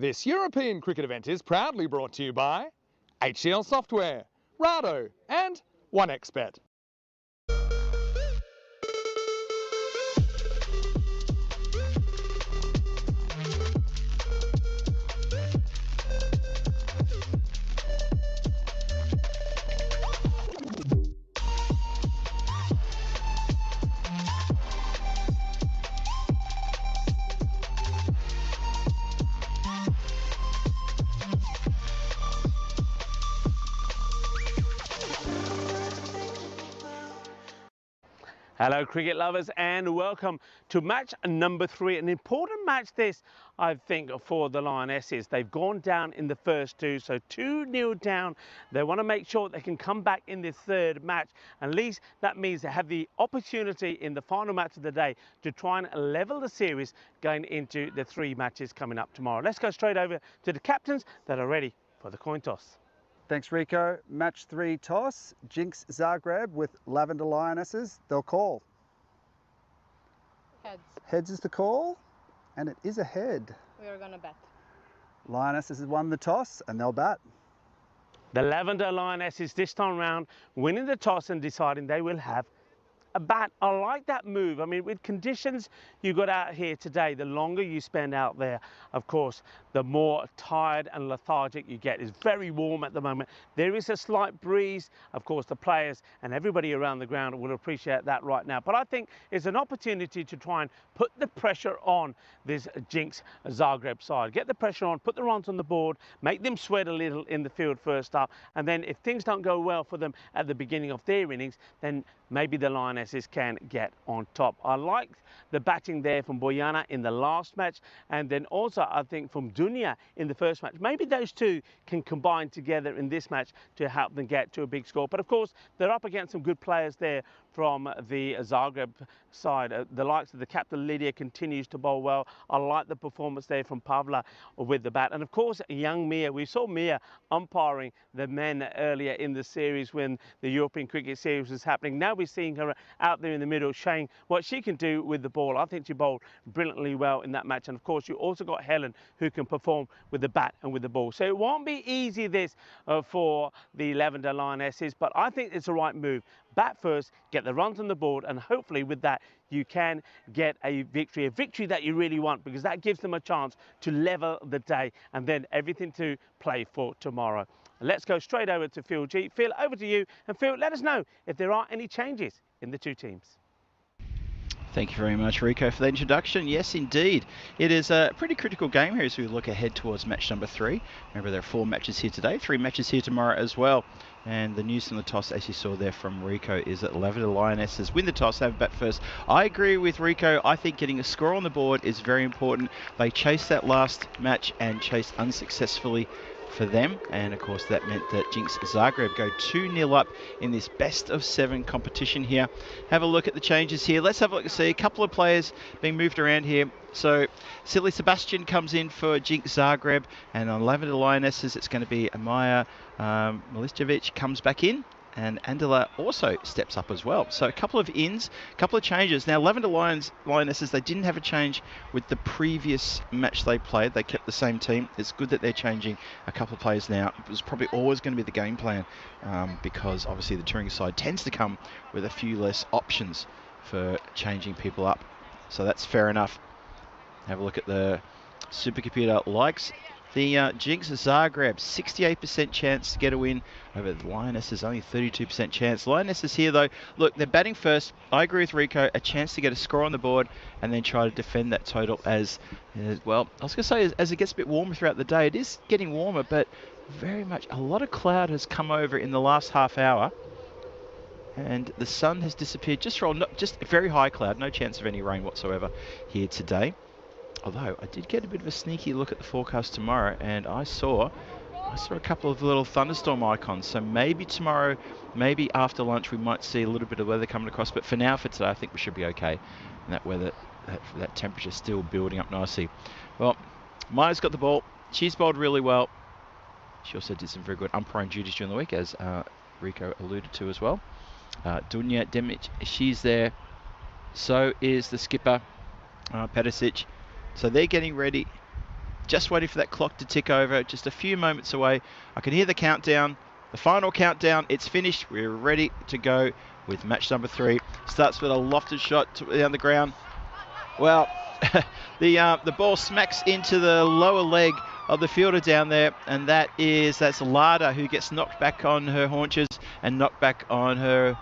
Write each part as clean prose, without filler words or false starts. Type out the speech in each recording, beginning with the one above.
This European cricket event is proudly brought to you by HCL Software, Rado and 1xBet. Hello cricket lovers and welcome to match number 3. An important match this, I think, for the Lionesses. They've gone down in the first two, so 2-0 down. They want to make sure they can come back in this third match. At least that means they have the opportunity in the final match of the day to try and level the series going into the 3 matches coming up tomorrow. Let's go straight over to the captains that are ready for the coin toss. Thanks, Rico. Match 3 toss. Jinx Zagreb with Lavender Lionesses. They'll call. Heads. Heads is the call, and it is a head. We are going to bet. Lionesses has won the toss, and they'll bat. The Lavender Lionesses this time round winning the toss and deciding they will have a bat. I like that move. I mean, with conditions you got out here today, the longer you spend out there, of course, the more tired and lethargic you get. It's very warm at the moment. There is a slight breeze. Of course, the players and everybody around the ground will appreciate that right now. But I think it's an opportunity to try and put the pressure on this Jinx Zagreb side. Get the pressure on, put the runs on the board, make them sweat a little in the field first up. And then if things don't go well for them at the beginning of their innings, then maybe the Lionesses can get on top. I like the batting there from Bojana in the last match, and then also I think from Dunya in the first match. Maybe those two can combine together in this match to help them get to a big score. But of course, they're up against some good players there from the Zagreb side. The likes of the captain Lydia continues to bowl well. I like the performance there from Pavla with the bat. And of course, young Mia. We saw Mia umpiring the men earlier in the series when the European Cricket Series was happening. Now we're seeing her out there in the middle showing what she can do with the ball. I think she bowled brilliantly well in that match. And of course, you also got Helen who can perform with the bat and with the ball. So it won't be easy this for the Lavender Lionesses, but I think it's the right move. Bat first, get the runs on the board, and hopefully with that you can get a victory that you really want, because that gives them a chance to level the day and then everything to play for tomorrow. Let's go straight over to Phil G. Phil, over to you, and Phil, let us know if there are any changes in the two teams. Thank you very much, Rico, for the introduction. Yes, indeed. It is a pretty critical game here as we look ahead towards match number 3. Remember, there are 4 matches here today, 3 matches here tomorrow as well. And the news from the toss, as you saw there from Rico, is that Lavender Lionesses win the toss, have a bat first. I agree with Rico. I think getting a score on the board is very important. They chased that last match and chased unsuccessfully for them, and of course that meant that Jinx Zagreb go 2-0 up in this best of 7 competition here. Have a look at the changes here. Let's have a look and see a couple of players being moved around here. So Silly Sebastian comes in for Jinx Zagreb, and on Lavender Lionesses it's going to be Amaya Milicevic comes back in, and Andela also steps up as well. So a couple of ins, a couple of changes. Now Lavender Lionesses, they didn't have a change with the previous match they played. They kept the same team. It's good that they're changing a couple of players now. It was probably always going to be the game plan because obviously the touring side tends to come with a few less options for changing people up. So that's fair enough. Have a look at the supercomputer likes the Jinx Zagreb, 68% chance to get a win over the Lionesses, only 32% chance. Lionesses here though, look, they're batting first. I agree with Rico, a chance to get a score on the board and then try to defend that total as well. I was going to say, as it gets a bit warmer throughout the day, it is getting warmer, but very much, a lot of cloud has come over in the last half hour. And the sun has disappeared just very high cloud, no chance of any rain whatsoever here today. Although I did get a bit of a sneaky look at the forecast tomorrow, and I saw a couple of little thunderstorm icons. So maybe tomorrow, maybe after lunch, we might see a little bit of weather coming across. But for now, for today, I think we should be okay. And that weather, that temperature still building up nicely. Well, Maya's got the ball. She's bowled really well. She also did some very good umpiring duties during the week, as Rico alluded to as well. Dunya Demic, she's there. So is the skipper, Pedicic. So they're getting ready Just waiting for that clock to tick over, just a few moments away. I can hear the countdown, the final countdown. It's finished. We're ready to go with match number 3. Starts with a lofted shot down the ground. Well, the ball smacks into the lower leg of the fielder down there, and that's Lada, who gets knocked back on her haunches and knocked back on her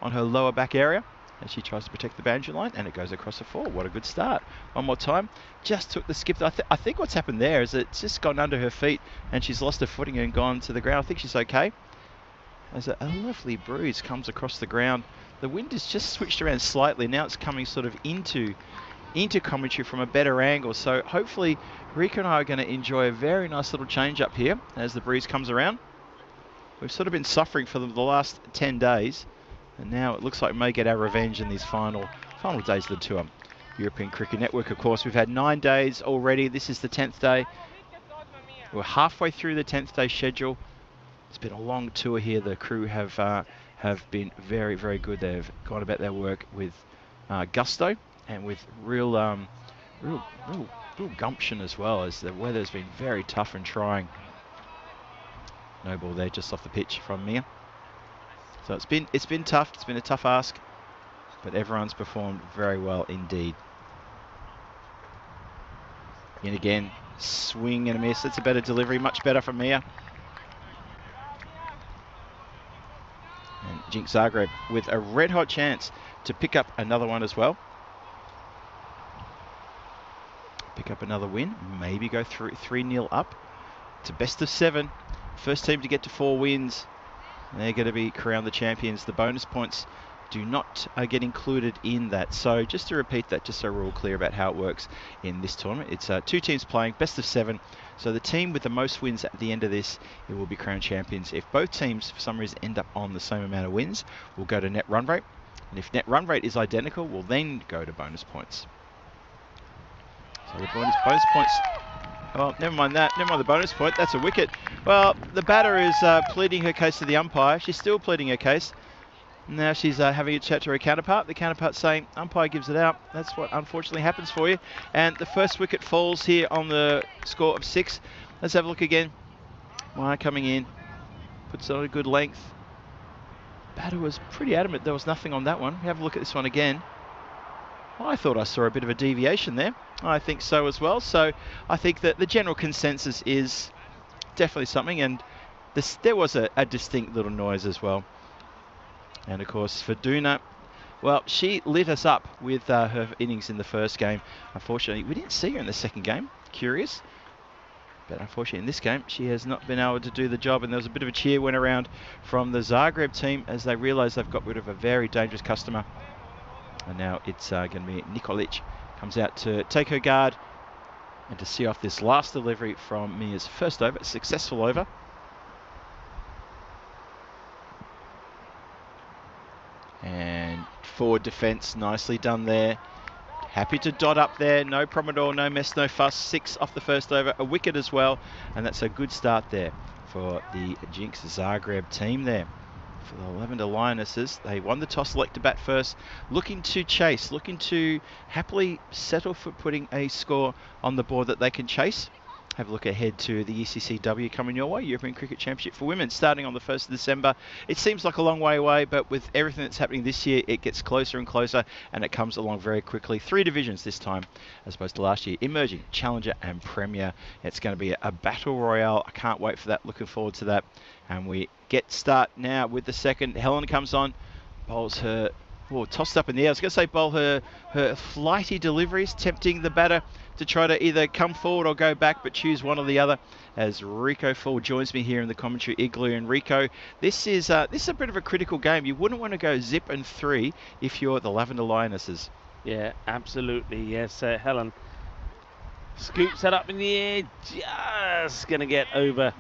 lower back area as she tries to protect the boundary line, and it goes across the 4. What a good start. One more time. Just took the skip. I think what's happened there is it's just gone under her feet and she's lost her footing and gone to the ground. I think she's okay. As a lovely bruise comes across the ground. The wind has just switched around slightly. Now it's coming sort of into commentary from a better angle. So hopefully Rico and I are going to enjoy a very nice little change up here as the breeze comes around. We've sort of been suffering for the last 10 days. And now it looks like we may get our revenge in these final days of the tour. European Cricket Network, of course, we've had 9 days already. This is the 10th day. We're halfway through the 10th day schedule. It's been a long tour here. The crew have been very, very good. They've gone about their work with gusto and with real gumption as well, as the weather's been very tough and trying. No ball there, just off the pitch from Mia. So it's been tough. It's been a tough ask, but everyone's performed very well indeed. And again, swing and a miss. That's a better delivery, much better from Mia. And Jinx Zagreb with a red hot chance to pick up another one as well. Pick up another win, maybe go through 3-0 up. It's a best of 7. First team to get to 4 wins. They're going to be crowned the champions. The bonus points do not get included in that. So just to repeat that, just so we're all clear about how it works in this tournament. It's 2 teams playing, best of 7. So the team with the most wins at the end of this, it will be crowned champions. If both teams for some reason end up on the same amount of wins, we'll go to net run rate. And if net run rate is identical, we'll then go to bonus points. So the bonus points. Oh, never mind that. Never mind the bonus point. That's a wicket. Well, the batter is pleading her case to the umpire. She's still pleading her case. Now she's having a chat to her counterpart. The counterpart's saying, umpire gives it out. That's what unfortunately happens for you. And the first wicket falls here on the score of 6. Let's have a look again. Wire coming in. Puts it on a good length. Batter was pretty adamant there was nothing on that one. Have a look at this one again. Well, I thought I saw a bit of a deviation there. I think so as well. So I think that the general consensus is definitely something. And there was a distinct little noise as well. And of course, Faduna, well, she lit us up with her innings in the first game. Unfortunately, we didn't see her in the second game. Curious. But unfortunately, in this game, she has not been able to do the job. And there was a bit of a cheer went around from the Zagreb team as they realised they've got rid of a very dangerous customer. And now it's going to be Nikolic comes out to take her guard and to see off this last delivery from Mia's first over, successful over. And forward defence, nicely done there. Happy to dot up there, no problem at all, no mess, no fuss. 6 off the first over, a wicket as well, and that's a good start there for the Jinx Zagreb team there. For the Lavender Lionesses, they won the toss, select to bat first, looking to chase, looking to happily settle for putting a score on the board that they can chase. Have a look ahead to the ECS-W coming your way, European Cricket Championship for Women, starting on the 1st of December. It seems like a long way away, but with everything that's happening this year, it gets closer and closer, and it comes along very quickly. 3 divisions this time, as opposed to last year, Emerging, Challenger and Premier. It's going to be a battle royale. I can't wait for that, looking forward to that. And we get start now with the second. Helen comes on, bowls her, tossed up in the air. I was going to say bowl her flighty deliveries, tempting the batter to try to either come forward or go back, but choose one or the other. As Rico Fall joins me here in the commentary igloo. And Rico, this is a bit of a critical game. You wouldn't want to go zip and 3 if you're the Lavender Lionesses. Yeah, absolutely. Yes, Helen scoops that up in the air, just going to get over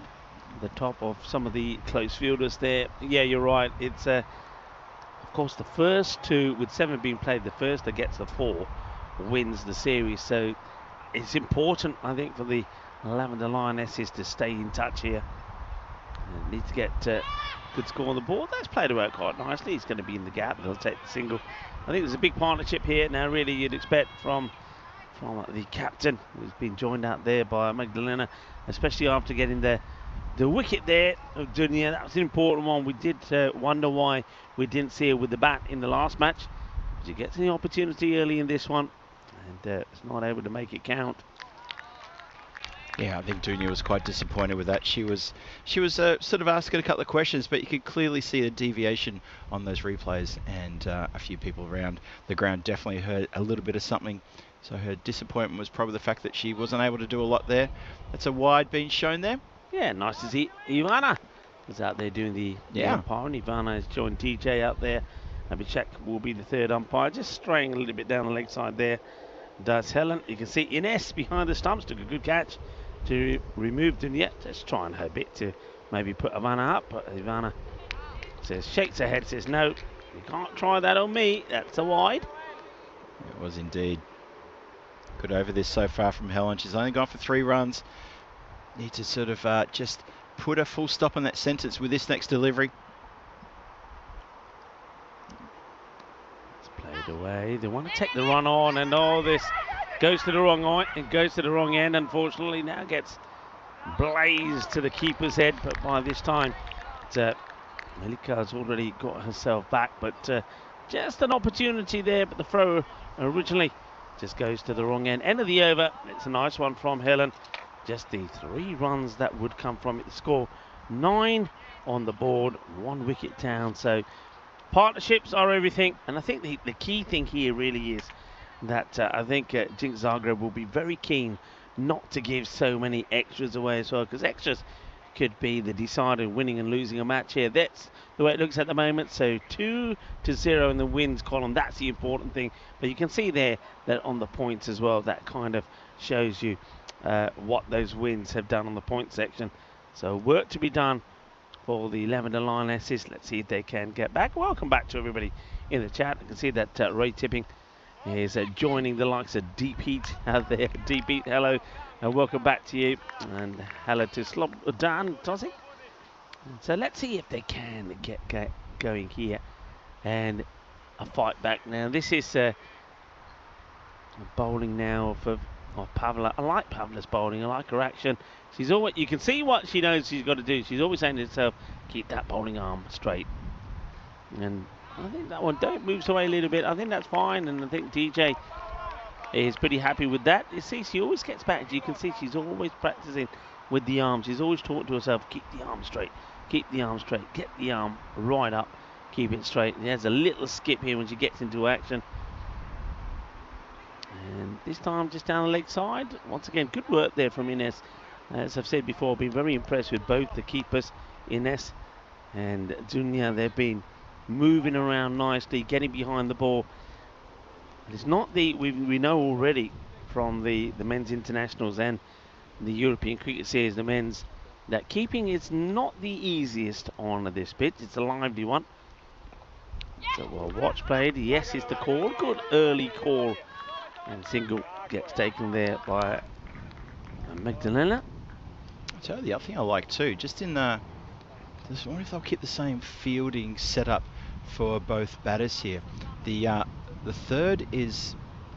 the top of some of the close fielders there. Yeah, you're right. It's of course the first 2, with 7 being played, the first that gets the 4 wins the series. So it's important, I think, for the Lavender Lionesses to stay in touch here. Need to get good score on the board. That's played out quite nicely. He's going to be in the gap. They'll take the single. I think there's a big partnership here now. Really, you'd expect from from the captain, who's been joined out there by Magdalena, especially after getting the wicket there of Dunya. That was an important one. We did wonder why we didn't see her with the bat in the last match. She gets the opportunity early in this one and is not able to make it count. Yeah, I think Dunya was quite disappointed with that. She was sort of asking a couple of questions, but you could clearly see the deviation on those replays, and a few people around the ground definitely heard a little bit of something. So her disappointment was probably the fact that she wasn't able to do a lot there. That's a wide being shown there. Yeah, nice to see Ivana is out there doing the umpiring. Ivana has joined TJ out there. Abhishek will be the third umpire, just straying a little bit down the leg side there. Does Helen. You can see Ines behind the stumps, took a good catch to remove Dunya. Just trying her bit to maybe put Ivana up, but Ivana shakes her head, says no, you can't try that on me, that's a wide. It was indeed. Good over this so far from Helen. She's only gone for 3 runs. Need to sort of just put a full stop on that sentence with this next delivery. It's played away. They want to take the run on, and oh, this goes to the wrong eye. It goes to the wrong end. Unfortunately, now gets blazed to the keeper's head. But by this time, Melika's already got herself back. But just an opportunity there. But the throw originally just goes to the wrong end. End of the over. It's a nice one from Helen. Just the 3 runs that would come from it. The score 9 on the board, 1 wicket down. So partnerships are everything. And I think the key thing here really is that I think Jinx Zagreb will be very keen not to give so many extras away as well, because extras could be the decider winning and losing a match here. That's the way it looks at the moment. So 2-0 in the wins column. That's the important thing. But you can see there that on the points as well, that kind of shows you what those wins have done on the point section. So work to be done for the Lavender Lionesses. Let's see if they can get back. Welcome back to everybody in the chat. I can see that Ray Tipping is joining the likes of Deep Heat out there. Deep Heat, hello, and welcome back to you. And hello to Dan Tozik. So let's see if they can get going here. And a fight back now. This is bowling now of Pavla. I like Pavla's bowling. I like her action. She's always, you can see what she knows she's got to do. She's always saying to herself, keep that bowling arm straight. And I think that one moves away a little bit. I think that's fine, and I think DJ is pretty happy with that. You see, she always gets back. You can see she's always practicing with the arm. She's always talking to herself, keep the arm straight, keep the arm straight, get the arm right up, keep it straight. There's a little skip here when she gets into action. And this time just down the leg side. Once again, good work there from Ines. As I've said before, I've been very impressed with both the keepers, Ines and Dunya. They've been moving around nicely, getting behind the ball. It's not we know already from the men's internationals and the European Cricket Series, the men's, that keeping is not the easiest on this pitch. It's a lively one. So well, watch played. Yes is the call. Good early call. And single gets taken there by Magdalena. I'll tell you the other thing I like too, just in the, I wonder if they'll keep the same fielding setup for both batters here. The third is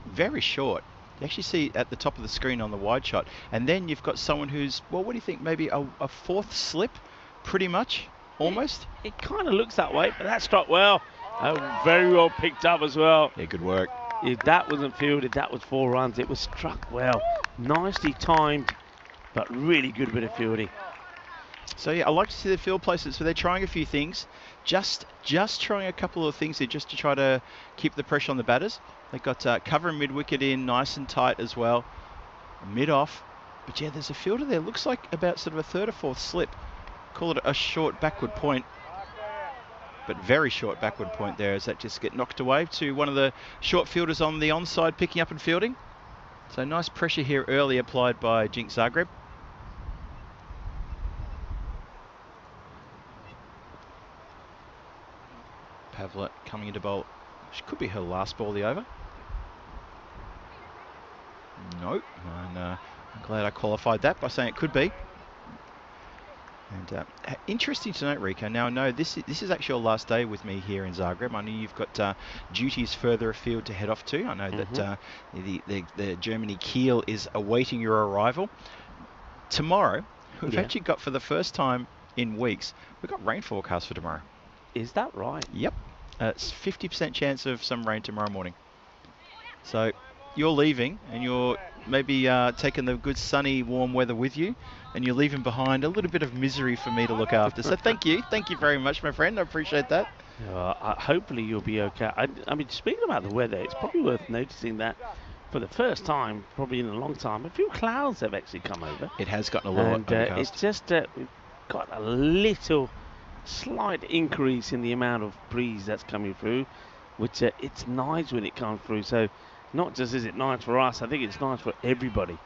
very short. You actually see at the top of the screen on the wide shot, and then you've got someone who's, well, what do you think, maybe a fourth slip, pretty much, almost? It kind of looks that way, but that struck well. Very well picked up as well. Yeah, good work. If that wasn't fielded, that was 4 runs. It was struck well. Nicely timed, but really good bit of fielding. So yeah, I like to see the field places. So they're trying a few things, just trying a couple of things here, just to try to keep the pressure on the batters. They've got cover and mid-wicket in, nice and tight as well. Mid-off. But yeah, there's a fielder there. Looks like about sort of a 3rd or 4th slip. Call it a short backward point. But very short backward point there, as that just get knocked away to one of the short fielders on the onside picking up and fielding. So nice pressure here early applied by Jinx Zagreb. Pavla coming into bowl. Which could be her last ball of the over. Nope. And I'm glad I qualified that by saying it could be. And interesting to note, Rico, now I know this is actually your last day with me here in Zagreb. I know you've got duties further afield to head off to. I know that the Germany Kiel is awaiting your arrival. Tomorrow, we've actually got, for the first time in weeks, we've got rain forecast for tomorrow. Is that right? Yep. It's 50% chance of some rain tomorrow morning. So you're leaving and you're maybe taking the good sunny warm weather with you, and you're leaving behind a little bit of misery for me to look after. So thank you very much, my friend. I appreciate that. Hopefully you'll be okay. I mean, speaking about the weather, it's probably worth noticing that for the first time, probably in a long time, a few clouds have actually come over. It has gotten a little overcast. It's just we've got a little slight increase in the amount of breeze that's coming through, which it's nice when it comes through. So not just is it nice for us, I think it's nice for everybody.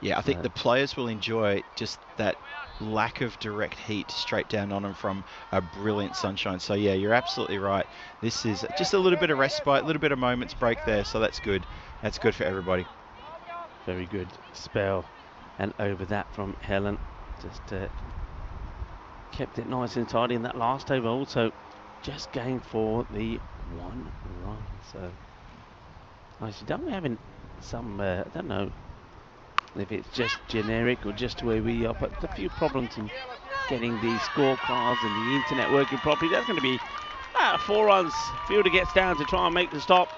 Yeah, I think the players will enjoy just that lack of direct heat straight down on them from a brilliant sunshine. So yeah, you're absolutely right. This is just a little bit of respite, a little bit of moments break there. So that's good. That's good for everybody. Very good spell, and over that from Helen. Just kept it nice and tidy in that last over. Also, just going for the 1 run. So actually, don't we having some? I don't know if it's just generic or just where we are, but a few problems in getting the scorecards and the internet working properly. That's going to be 4 runs. Fielder gets down to try and make the stop,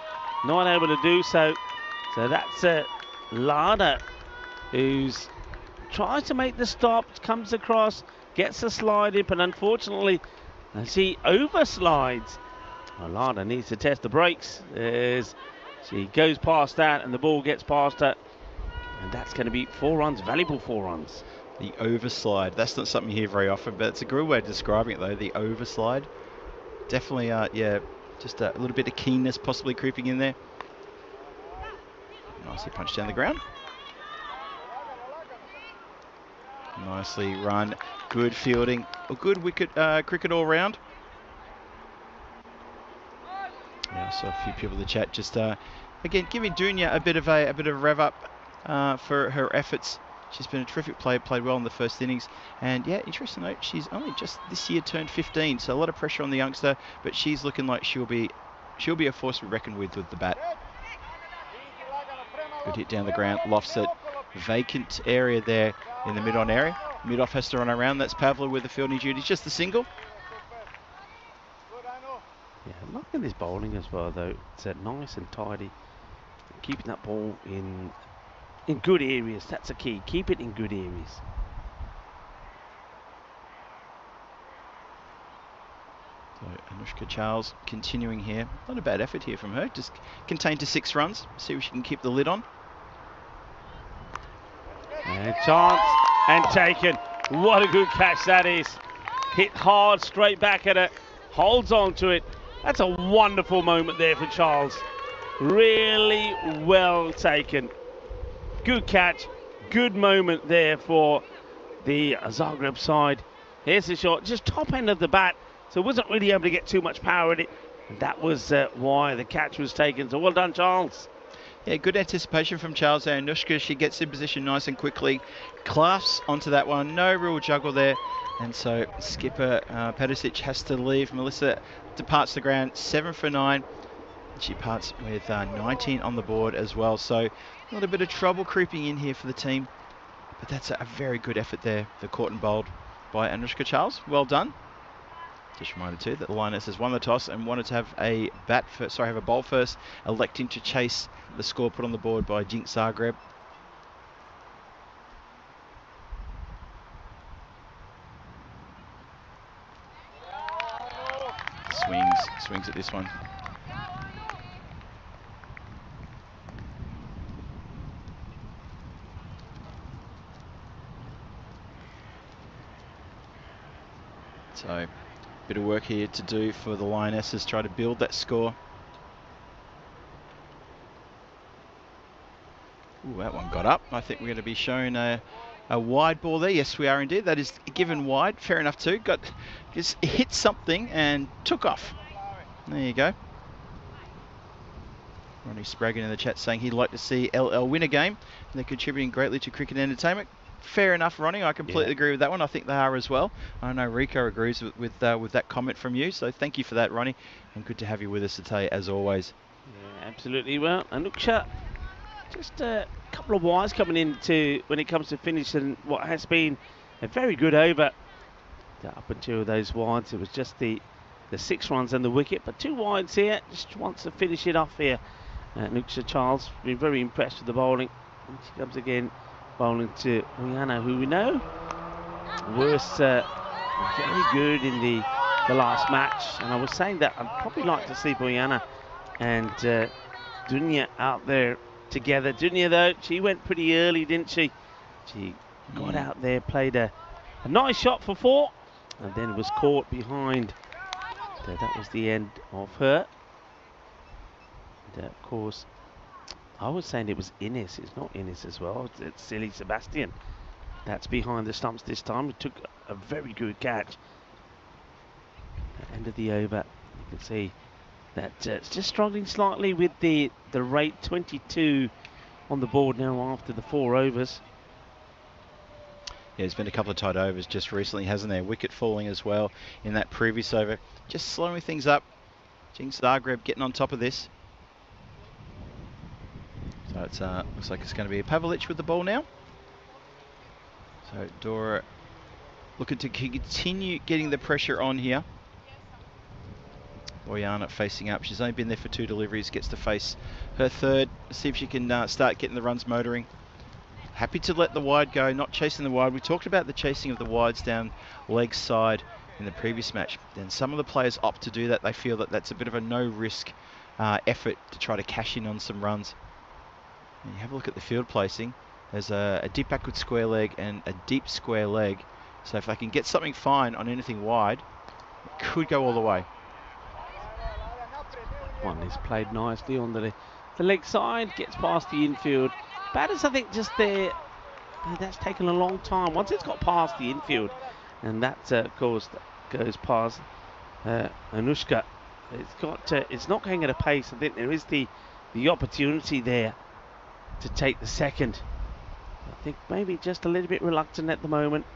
not able to do so. So that's Lada, who's tries to make the stop, comes across, gets a slide in, but unfortunately, as he overslides, Lada needs to test the brakes as she goes past that, and the ball gets past her. And that's going to be 4 runs, valuable 4 runs. The overslide. That's not something you hear very often, but it's a good way of describing it, though. The overslide. Definitely, yeah, just a little bit of keenness possibly creeping in there. Nicely punched down the ground. Nicely run. Good fielding. A good wicket, cricket all round. Yeah, I saw a few people in the chat just again giving Dunya a bit of a rev up for her efforts. She's been a terrific player, played well in the first innings, and yeah, interesting note, she's only just this year turned 15, so a lot of pressure on the youngster, but she's looking like she'll be a force to be reckoned with the bat. Good hit down the ground, lofts it. Vacant area there in the mid-on area. Mid-off has to run around. That's Pavla with the fielding duties. Just a single. Yeah, liking this bowling as well, though. It's nice and tidy. Keeping that ball in good areas. That's a key. Keep it in good areas. So Anushka Charles continuing here. Not a bad effort here from her. Just contained to 6 runs. See if she can keep the lid on. And chance and taken. What a good catch that is. Hit hard straight back at it. Holds on to it. That's a wonderful moment there for Charles. Really well taken. Good catch. Good moment there for the Zagreb side. Here's the shot. Just top end of the bat. So wasn't really able to get too much power in it. And that was why the catch was taken. So well done, Charles. Yeah, good anticipation from Charles there. Anushka, she gets in position nice and quickly. Clasps onto that one. No real juggle there. And so skipper Pedicic has to leave. Melissa departs the ground 7 for 9. She parts with 19 on the board as well. So a little bit of trouble creeping in here for the team. But that's a very good effort there for caught and bowled by Anushka Charles. Well done. Just reminded too that the Lionesses won the toss and wanted to have a bowl first, electing to chase the score put on the board by Jinx Zagreb. Swings at this one. So, bit of work here to do for the Lionesses, try to build that score. Ooh, that one got up. I think we're going to be shown a wide ball there. Yes, we are indeed. That is given wide. Fair enough too. Just hit something and took off. There you go. Ronnie Spraggin in the chat saying he'd like to see LL win a game. And they're contributing greatly to cricket entertainment. fair enough, Ronnie. I completely agree with that one. I think they are as well. I know Rico agrees with that comment from you, so thank you for that, Ronnie, and good to have you with us today, as always. Yeah, absolutely. Well, Anuksha, just a couple of wires coming into when it comes to finishing what has been a very good over. Up until those wides, it was just the 6 runs and the wicket, but 2 wides here. Just wants to finish it off here. Anuksha Charles been very impressed with the bowling. And she comes again bowling to Rihanna, who we know was very good in the last match. And I was saying that I'd probably like to see Rihanna and Dunya out there together. Dunya, though, she went pretty early, didn't she? She got out there, played a nice shot for 4, and then was caught behind. That was the end of her. And of course, I was saying it was Ines. It's not Ines as well. It's silly Sebastian. That's behind the stumps this time. It took a very good catch. At the end of the over, you can see that it's just struggling slightly with the rate. 22 on the board now after the 4 overs. Yeah, there's been a couple of tight overs just recently, hasn't there? Wicket falling as well in that previous over. Just slowing things up. Jinx Zagreb getting on top of this. So it's looks like it's going to be a Pavlich with the ball now. So Dora looking to continue getting the pressure on here. Boyana facing up. She's only been there for 2 deliveries. Gets to face her 3rd. See if she can start getting the runs motoring. Happy to let the wide go, not chasing the wide. We talked about the chasing of the wides down leg side in the previous match. Then some of the players opt to do that. They feel that that's a bit of a no-risk effort to try to cash in on some runs. And you have a look at the field placing. There's a deep backward square leg and a deep square leg. So if they can get something fine on anything wide, it could go all the way. One is played nicely on the leg side, gets past the infield. Batters, I think, just there, that's taken a long time. Once it's got past the infield, and that, of course, that goes past Anushka, it's not going at a pace. I think there is the opportunity there to take the second. I think maybe just a little bit reluctant at the moment.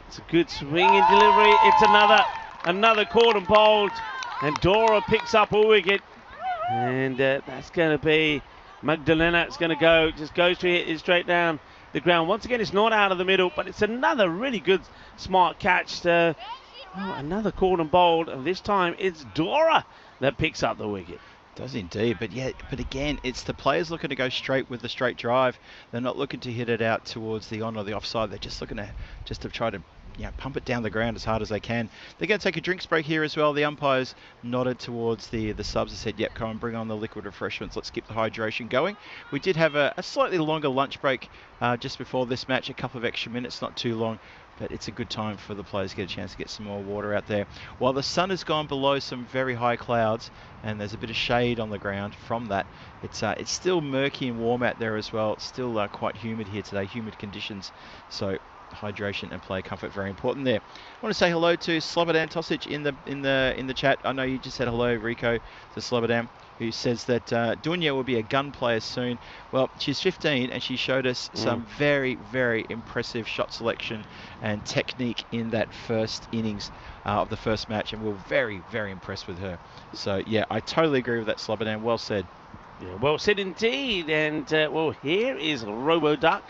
It's a good swing in delivery. It's another caught and bowled, and Dora picks up a wicket, and that's going to be Magdalena. It's going to go, just goes to hit it straight down the ground. Once again, it's not out of the middle, but it's another really good, smart catch. Another caught and bowled, and this time it's Dora that picks up the wicket. Does indeed, but again, it's the players looking to go straight with the straight drive. They're not looking to hit it out towards the on or the offside. They're just looking to try to pump it down the ground as hard as they can. They're going to take a drinks break here as well. The umpires nodded towards the subs and said, yep, come and bring on the liquid refreshments. Let's keep the hydration going. We did have a slightly longer lunch break just before this match, a couple of extra minutes, not too long. But it's a good time for the players to get a chance to get some more water out there. While the sun has gone below some very high clouds and there's a bit of shade on the ground from that, it's still murky and warm out there as well. It's still quite humid here today, humid conditions. So hydration and play comfort very important there. I want to say hello to Slobodan Tosic in the chat. I know you just said hello, Rico, to Slobodan, who says that Dunya will be a gun player soon. Well, she's 15 and she showed us some very, very impressive shot selection and technique in that first innings of the first match, and we're very, very impressed with her. So yeah, I totally agree with that, Slobodan. Well said. Yeah, well said indeed. And well, here is Robo-Duck.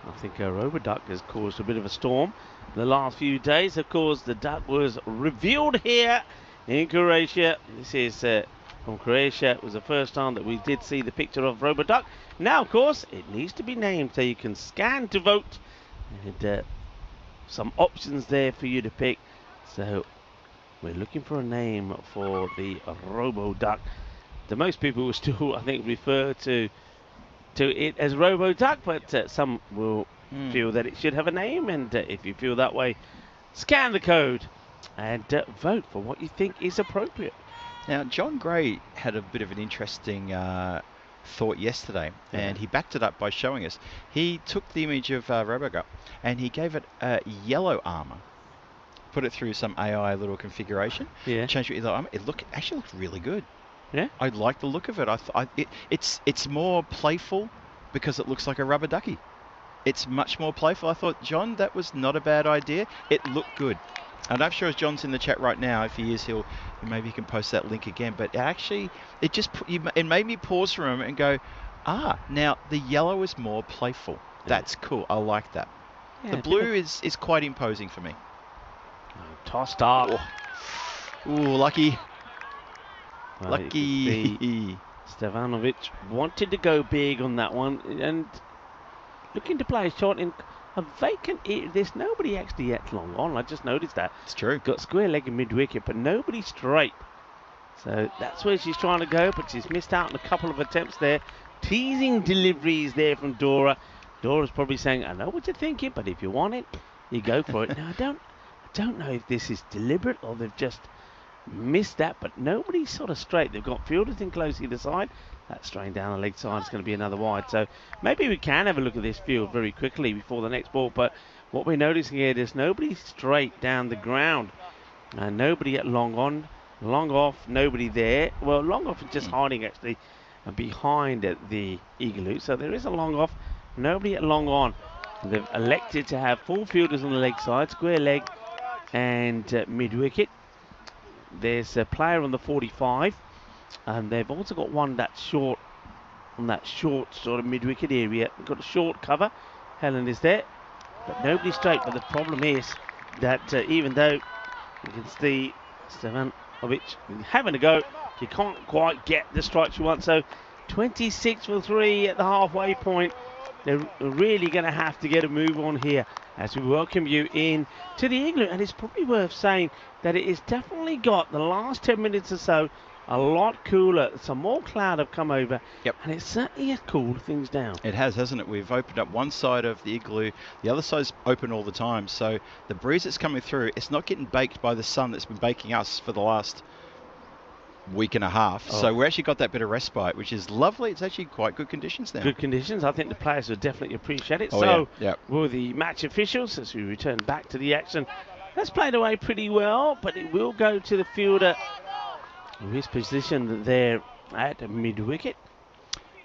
I think Robo-Duck has caused a bit of a storm the last few days. Of course, the duck was revealed here in Croatia. This is from Croatia. It was the first time that we did see the picture of Robo-Duck. Now, of course, it needs to be named, so you can scan to vote. And some options there for you to pick. So we're looking for a name for the Robo-Duck. The most people will still, I think, refer to it as Robo-Duck, but some will feel that it should have a name, and if you feel that way, scan the code and vote for what you think is appropriate. Now, John Gray had a bit of an interesting thought yesterday, and he backed it up by showing us. He took the image of Robo-Duck and he gave it a yellow armor, put it through some AI little configuration, changed it with yellow armor. It actually looked really good. Yeah, I like the look of it. It's more playful because it looks like a rubber ducky. it's much more playful. I thought, John, that was not a bad idea. It looked good. And I'm sure as John's in the chat right now, if he is, maybe he can post that link again. But actually, it made me pause for a moment and go, now the yellow is more playful. That's cool. I like that. Yeah, the blue is quite imposing for me. Tossed up. Ooh, lucky. Well, Lucky. Stevanovic wanted to go big on that one and looking to play a shot in a vacant area. There's nobody actually yet long on. I just noticed that. It's true. Got square leg and mid wicket, but nobody straight. So that's where she's trying to go, but she's missed out on a couple of attempts there. Teasing deliveries there from Dora. Dora's probably saying, I know what you're thinking, but if you want it, you go for it. Now, I don't know if this is deliberate or they've just missed that, but nobody's sort of straight. They've got fielders in close either side. That straying down the leg side is going to be another wide. So maybe we can have a look at this field very quickly before the next ball. But what we're noticing here, there's nobody straight down the ground. And nobody at long on, long off, nobody there. Well, long off is just hiding actually behind the Igloo. So there is a long off, nobody at long on. They've elected to have full fielders on the leg side, square leg and mid wicket. There's a player on the 45, and they've also got one that's short, on that short sort of mid-wicket area. We've got a short cover. Helen is there, but nobody straight. But the problem is that even though you can see Stevanovic having a go, you can't quite get the strikes you want. So 26 for 3 at the halfway point. They're really going to have to get a move on here as we welcome you in to the Igloo. And it's probably worth saying that it has definitely got the last 10 minutes or so a lot cooler. Some more cloud have come over. Yep. And it certainly has cooled things down. It has, hasn't it? We've opened up one side of the Igloo. The other side's open all the time. So the breeze that's coming through, it's not getting baked by the sun that's been baking us for the last week and a half. So we actually got that bit of respite, which is lovely. It's actually quite good conditions now. Good conditions. I think the players will definitely appreciate it. Will the match officials as we return back to the action. That's played away pretty well, but it will go to the fielder who is positioned there at mid wicket.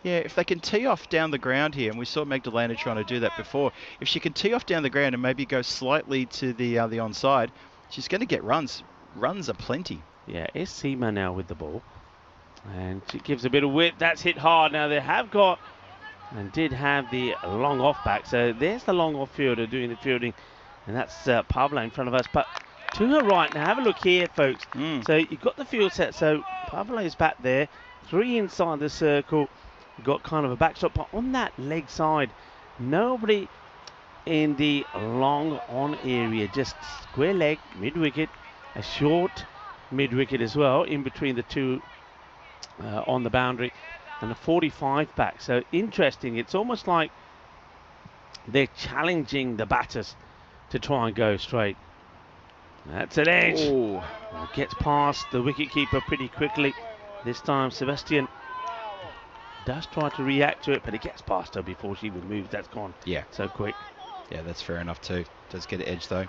Yeah, if they can tee off down the ground here, and we saw Magdalena trying to do that before, if she can tee off down the ground and maybe go slightly to the onside, she's going to get runs. Runs are plenty. Yeah, it's Seema now with the ball. And she gives a bit of width. That's hit hard. Now they have got and did have the long off back. So there's the long off fielder doing the fielding. And that's Pavlo in front of us. But to her right, now have a look here, folks. So you've got the field set. So Pavlo's back there. 3 inside the circle. You've got kind of a backstop. But on that leg side, nobody in the long on area. Just square leg, mid wicket, a short mid wicket as well in between the two on the boundary, and a 45 back. So interesting. It's almost like they're challenging the batters to try and go straight. That's an edge. Gets past the wicketkeeper pretty quickly. This time Sebastian does try to react to it, but it gets past her before she even moves. That's gone. Yeah, so quick. Yeah, that's fair enough too. Does get an edge though.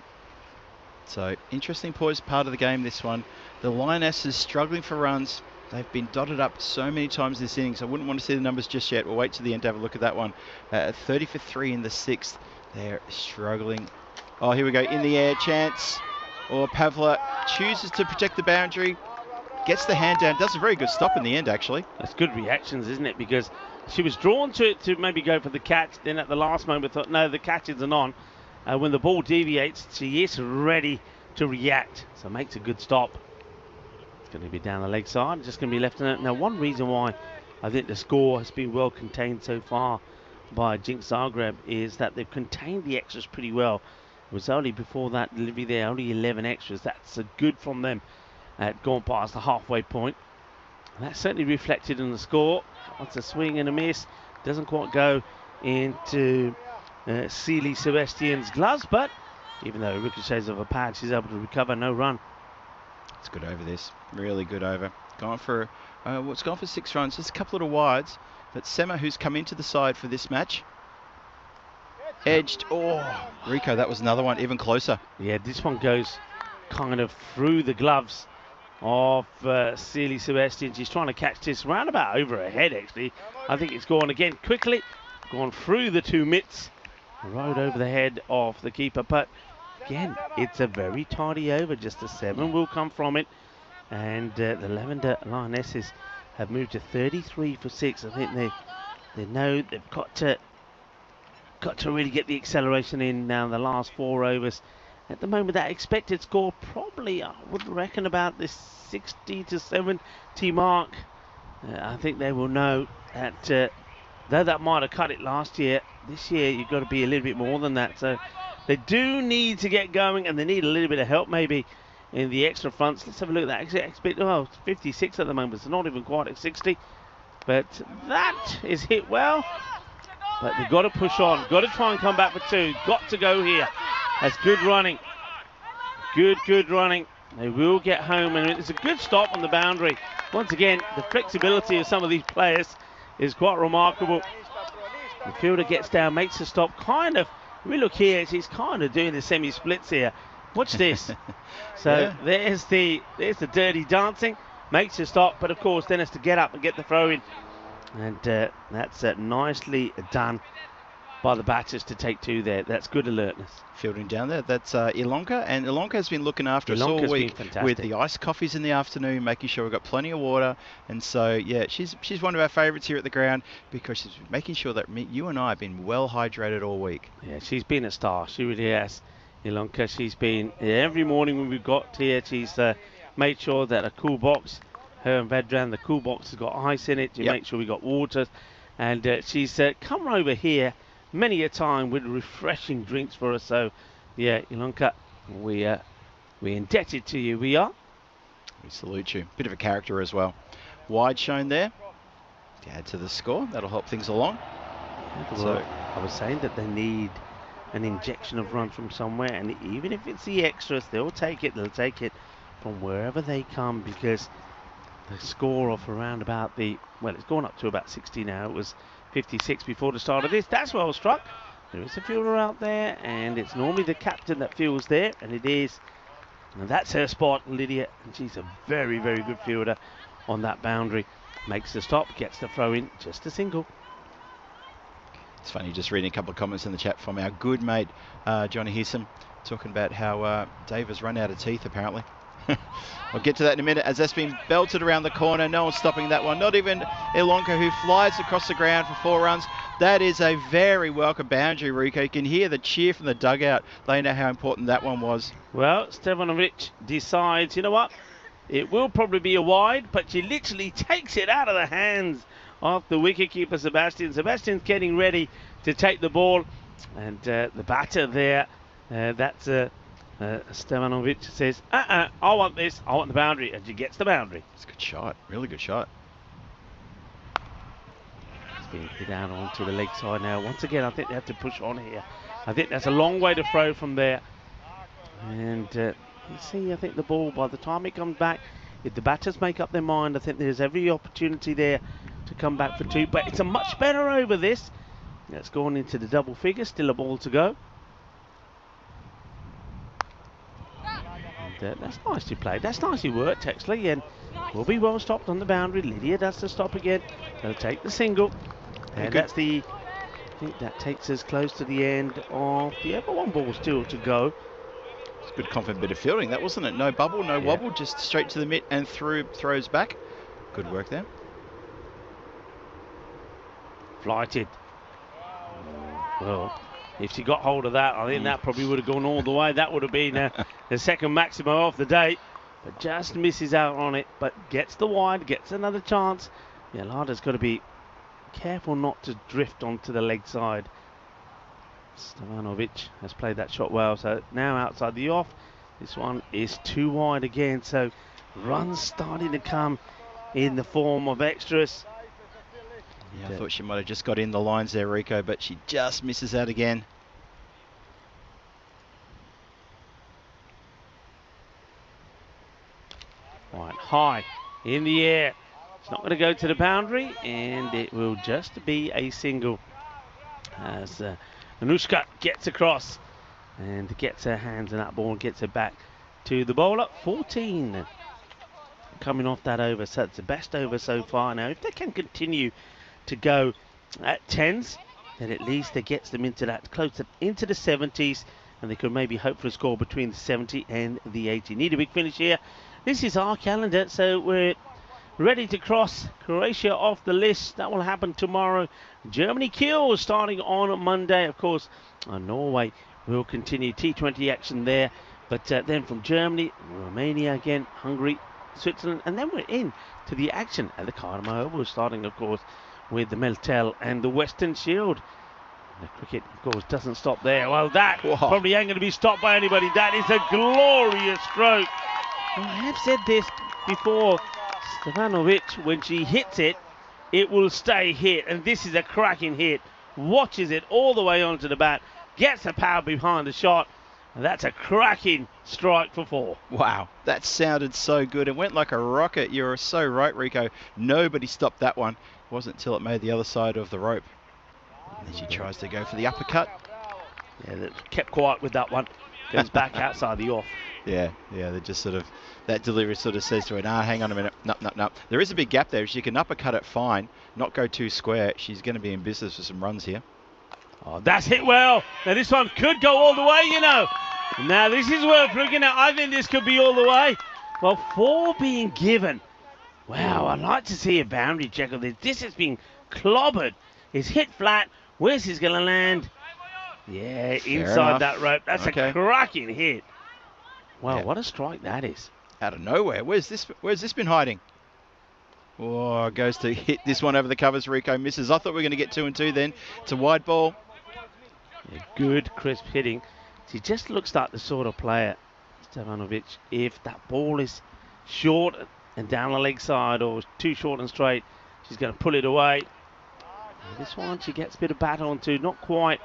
So interesting poised part of the game, this one. The Lionesses struggling for runs. They've been dotted up so many times this innings. I wouldn't want to see the numbers just yet. We'll wait till the end to have a look at that one. 30 for 3 in the 6th. They're struggling. Oh, here we go. In the air, chance. Or Pavla chooses to protect the boundary. Gets the hand down. Does a very good stop in the end, actually. That's good reactions, isn't it? Because she was drawn to maybe go for the catch. Then at the last moment thought, no, the catch isn't on. When the ball deviates, she is ready to react. So makes a good stop. It's going to be down the leg side. Just going to be left in it. Now, one reason why I think the score has been well contained so far by Jinx Zagreb is that they've contained the extras pretty well. It was only before that delivery there, only 11 extras. That's good from them at gone past the halfway point. And that's certainly reflected in the score. That's a swing and a miss. Doesn't quite go into Seely Sebastian's gloves, but even though it ricochets off a pad, she's able to recover. No run. It's good over this. Really good over. Gone for it's gone for 6 runs. Just a couple little wides. But Sema, who's come into the side for this match, edged. Oh, Rico, that was another one, even closer. Yeah, this one goes kind of through the gloves of Seely Sebastian. She's trying to catch this roundabout over her head, actually. I think it's gone again quickly. Gone through the 2 mitts. right over the head of the keeper. But again, it's a very tidy over. Just a 7 will come from it. And the Lavender Lionesses have moved to 33 for 6. I think they know they've got to really get the acceleration in now in the last 4 overs. At the moment, that expected score probably, I would reckon, about this 60 to 70 mark. I think they will know that though that might have cut it last year, this year you've got to be a little bit more than that. So they do need to get going, and they need a little bit of help maybe in the extra fronts. Let's have a look at that. Well, it's 56 at the moment. It's not even quite at 60. But that is hit well. But they've got to push on. Got to try and come back for 2. Got to go here. That's good running. Good running. They will get home, and it's a good stop on the boundary. Once again, the flexibility of some of these players is quite remarkable. The fielder gets down, makes a stop. Kind of, we look here, he's kind of doing the semi-splits here. Watch this. So yeah. there's the dirty dancing. Makes a stop, but of course then has to get up and get the throw in. And that's nicely done by the batters to take 2 there. That's good alertness. Fielding down there, that's Ilonka, and Ilonka has been looking after us all week with the iced coffees in the afternoon, making sure we've got plenty of water. And so, yeah, she's one of our favourites here at the ground because she's making sure that you and I have been well hydrated all week. Yeah, she's been a star. She really has. Ilonka, she's been every morning when we've got here, she's made sure that a cool box, her and Vedran, the cool box has got ice in it to make sure we got water. And she's come over here many a time with refreshing drinks for us. So, yeah, Ilonka, we're indebted to you. We are. We salute you. Bit of a character as well. Wide shown there. To add to the score, that'll help things along. Yeah, so I was saying that they need an injection of runs from somewhere, and even if it's the extras, they'll take it. They'll take it from wherever they come, because the score off around about it's gone up to about 60 now. It was 56 before the start of this. That's well struck. There is a fielder out there, and it's normally the captain that fields there, and it is. And that's her spot, Lydia, and she's a very, very good fielder on that boundary. Makes the stop, gets the throw in, just a single. It's funny, just reading a couple of comments in the chat from our good mate, Johnny Hissom, talking about how Dave has run out of teeth, apparently. I'll get to that in a minute, as that's been belted around the corner. No one's stopping that one. Not even Ilonka, who flies across the ground for 4 runs. That is a very welcome boundary, Rico. You can hear the cheer from the dugout. They know how important that one was. Well, Stevanovic decides, you know what? It will probably be a wide, but she literally takes it out of the hands of the wicketkeeper, Sebastian. Sebastian's getting ready to take the ball. And the batter there, that's... Stevanovic says, I want this, I want the boundary, and she gets the boundary. It's a good shot, really good shot. It's being hit out onto the leg side now. Once again, I think they have to push on here. I think that's a long way to throw from there. And you see, I think the ball, by the time it comes back, if the batters make up their mind, I think there's every opportunity there to come back for 2. But it's a much better over this. It's gone into the double figure, still a ball to go. That's nicely played. That's nicely worked, Texley, and will be well stopped on the boundary. Lydia does the stop again. They'll take the single, and that's I think that takes us close to the end of the over. 1 ball still to go. It's a good confident bit of fielding, that wasn't it? No bubble, no wobble, just straight to the mitt and throws back. Good work there. Flighted. Well, if she got hold of that, I think that probably would have gone all the way. That would have been the second maximum of the day. But just misses out on it, but gets the wide, gets another chance. Yeah, Lada's got to be careful not to drift onto the leg side. Stevanovic has played that shot well. So now outside the off. This one is too wide again. So runs starting to come in the form of extras. Yeah, I thought she might have just got in the lines there, Rico, but she just misses out again. Right, high in the air. It's not going to go to the boundary, and it will just be a single as Anushka gets across and gets her hands on that ball and gets it back to the bowler. 14 coming off that over, so it's the best over so far. Now, if they can continue to go at 10s, then at least it gets them into that closer into the 70s, and they could maybe hope for a score between the 70 and the 80. Need a big finish here. This is our calendar, so we're ready to cross Croatia off the list. That will happen tomorrow. Germany kills starting on Monday. Of course, Norway will continue T20 action there. But then from Germany, Romania again, Hungary, Switzerland, and then we're in to the action at the Karma Oval, starting, of course, with the Meltel and the Western Shield. The cricket, of course, doesn't stop there. Well, that probably ain't going to be stopped by anybody. That is a glorious stroke. Well, I have said this before. Stevanovic, when she hits it, it will stay hit. And this is a cracking hit. Watches it all the way onto the bat. Gets the power behind the shot. And that's a cracking strike for 4. Wow, that sounded so good. It went like a rocket. You're so right, Rico. Nobody stopped that one. It wasn't until it made the other side of the rope. And then she tries to go for the uppercut. Yeah, they kept quiet with that one. Goes back outside the off. Yeah, they just sort of, that delivery sort of says to her, nah, hang on a minute. No. There is a big gap there. She can uppercut it fine, not go too square. She's going to be in business for some runs here. Oh, that's hit well. Now this one could go all the way, you know. Now this is worth looking at. I think this could be all the way. Well, 4 being given. Wow, I'd like to see a boundary check of this. This has been clobbered. It's hit flat. Where's this going to land? Yeah, inside that rope. That's a cracking hit. Wow, what a strike that is. Out of nowhere. Where's this been hiding? Oh, goes to hit this one over the covers. Rico misses. I thought we were going to get 2 and 2 then. It's a wide ball. Yeah, good, crisp hitting. She just looks like the sort of player, Stevanovic, if that ball is short and down the leg side or too short and straight, she's going to pull it away. And this one, she gets a bit of bat onto, not quite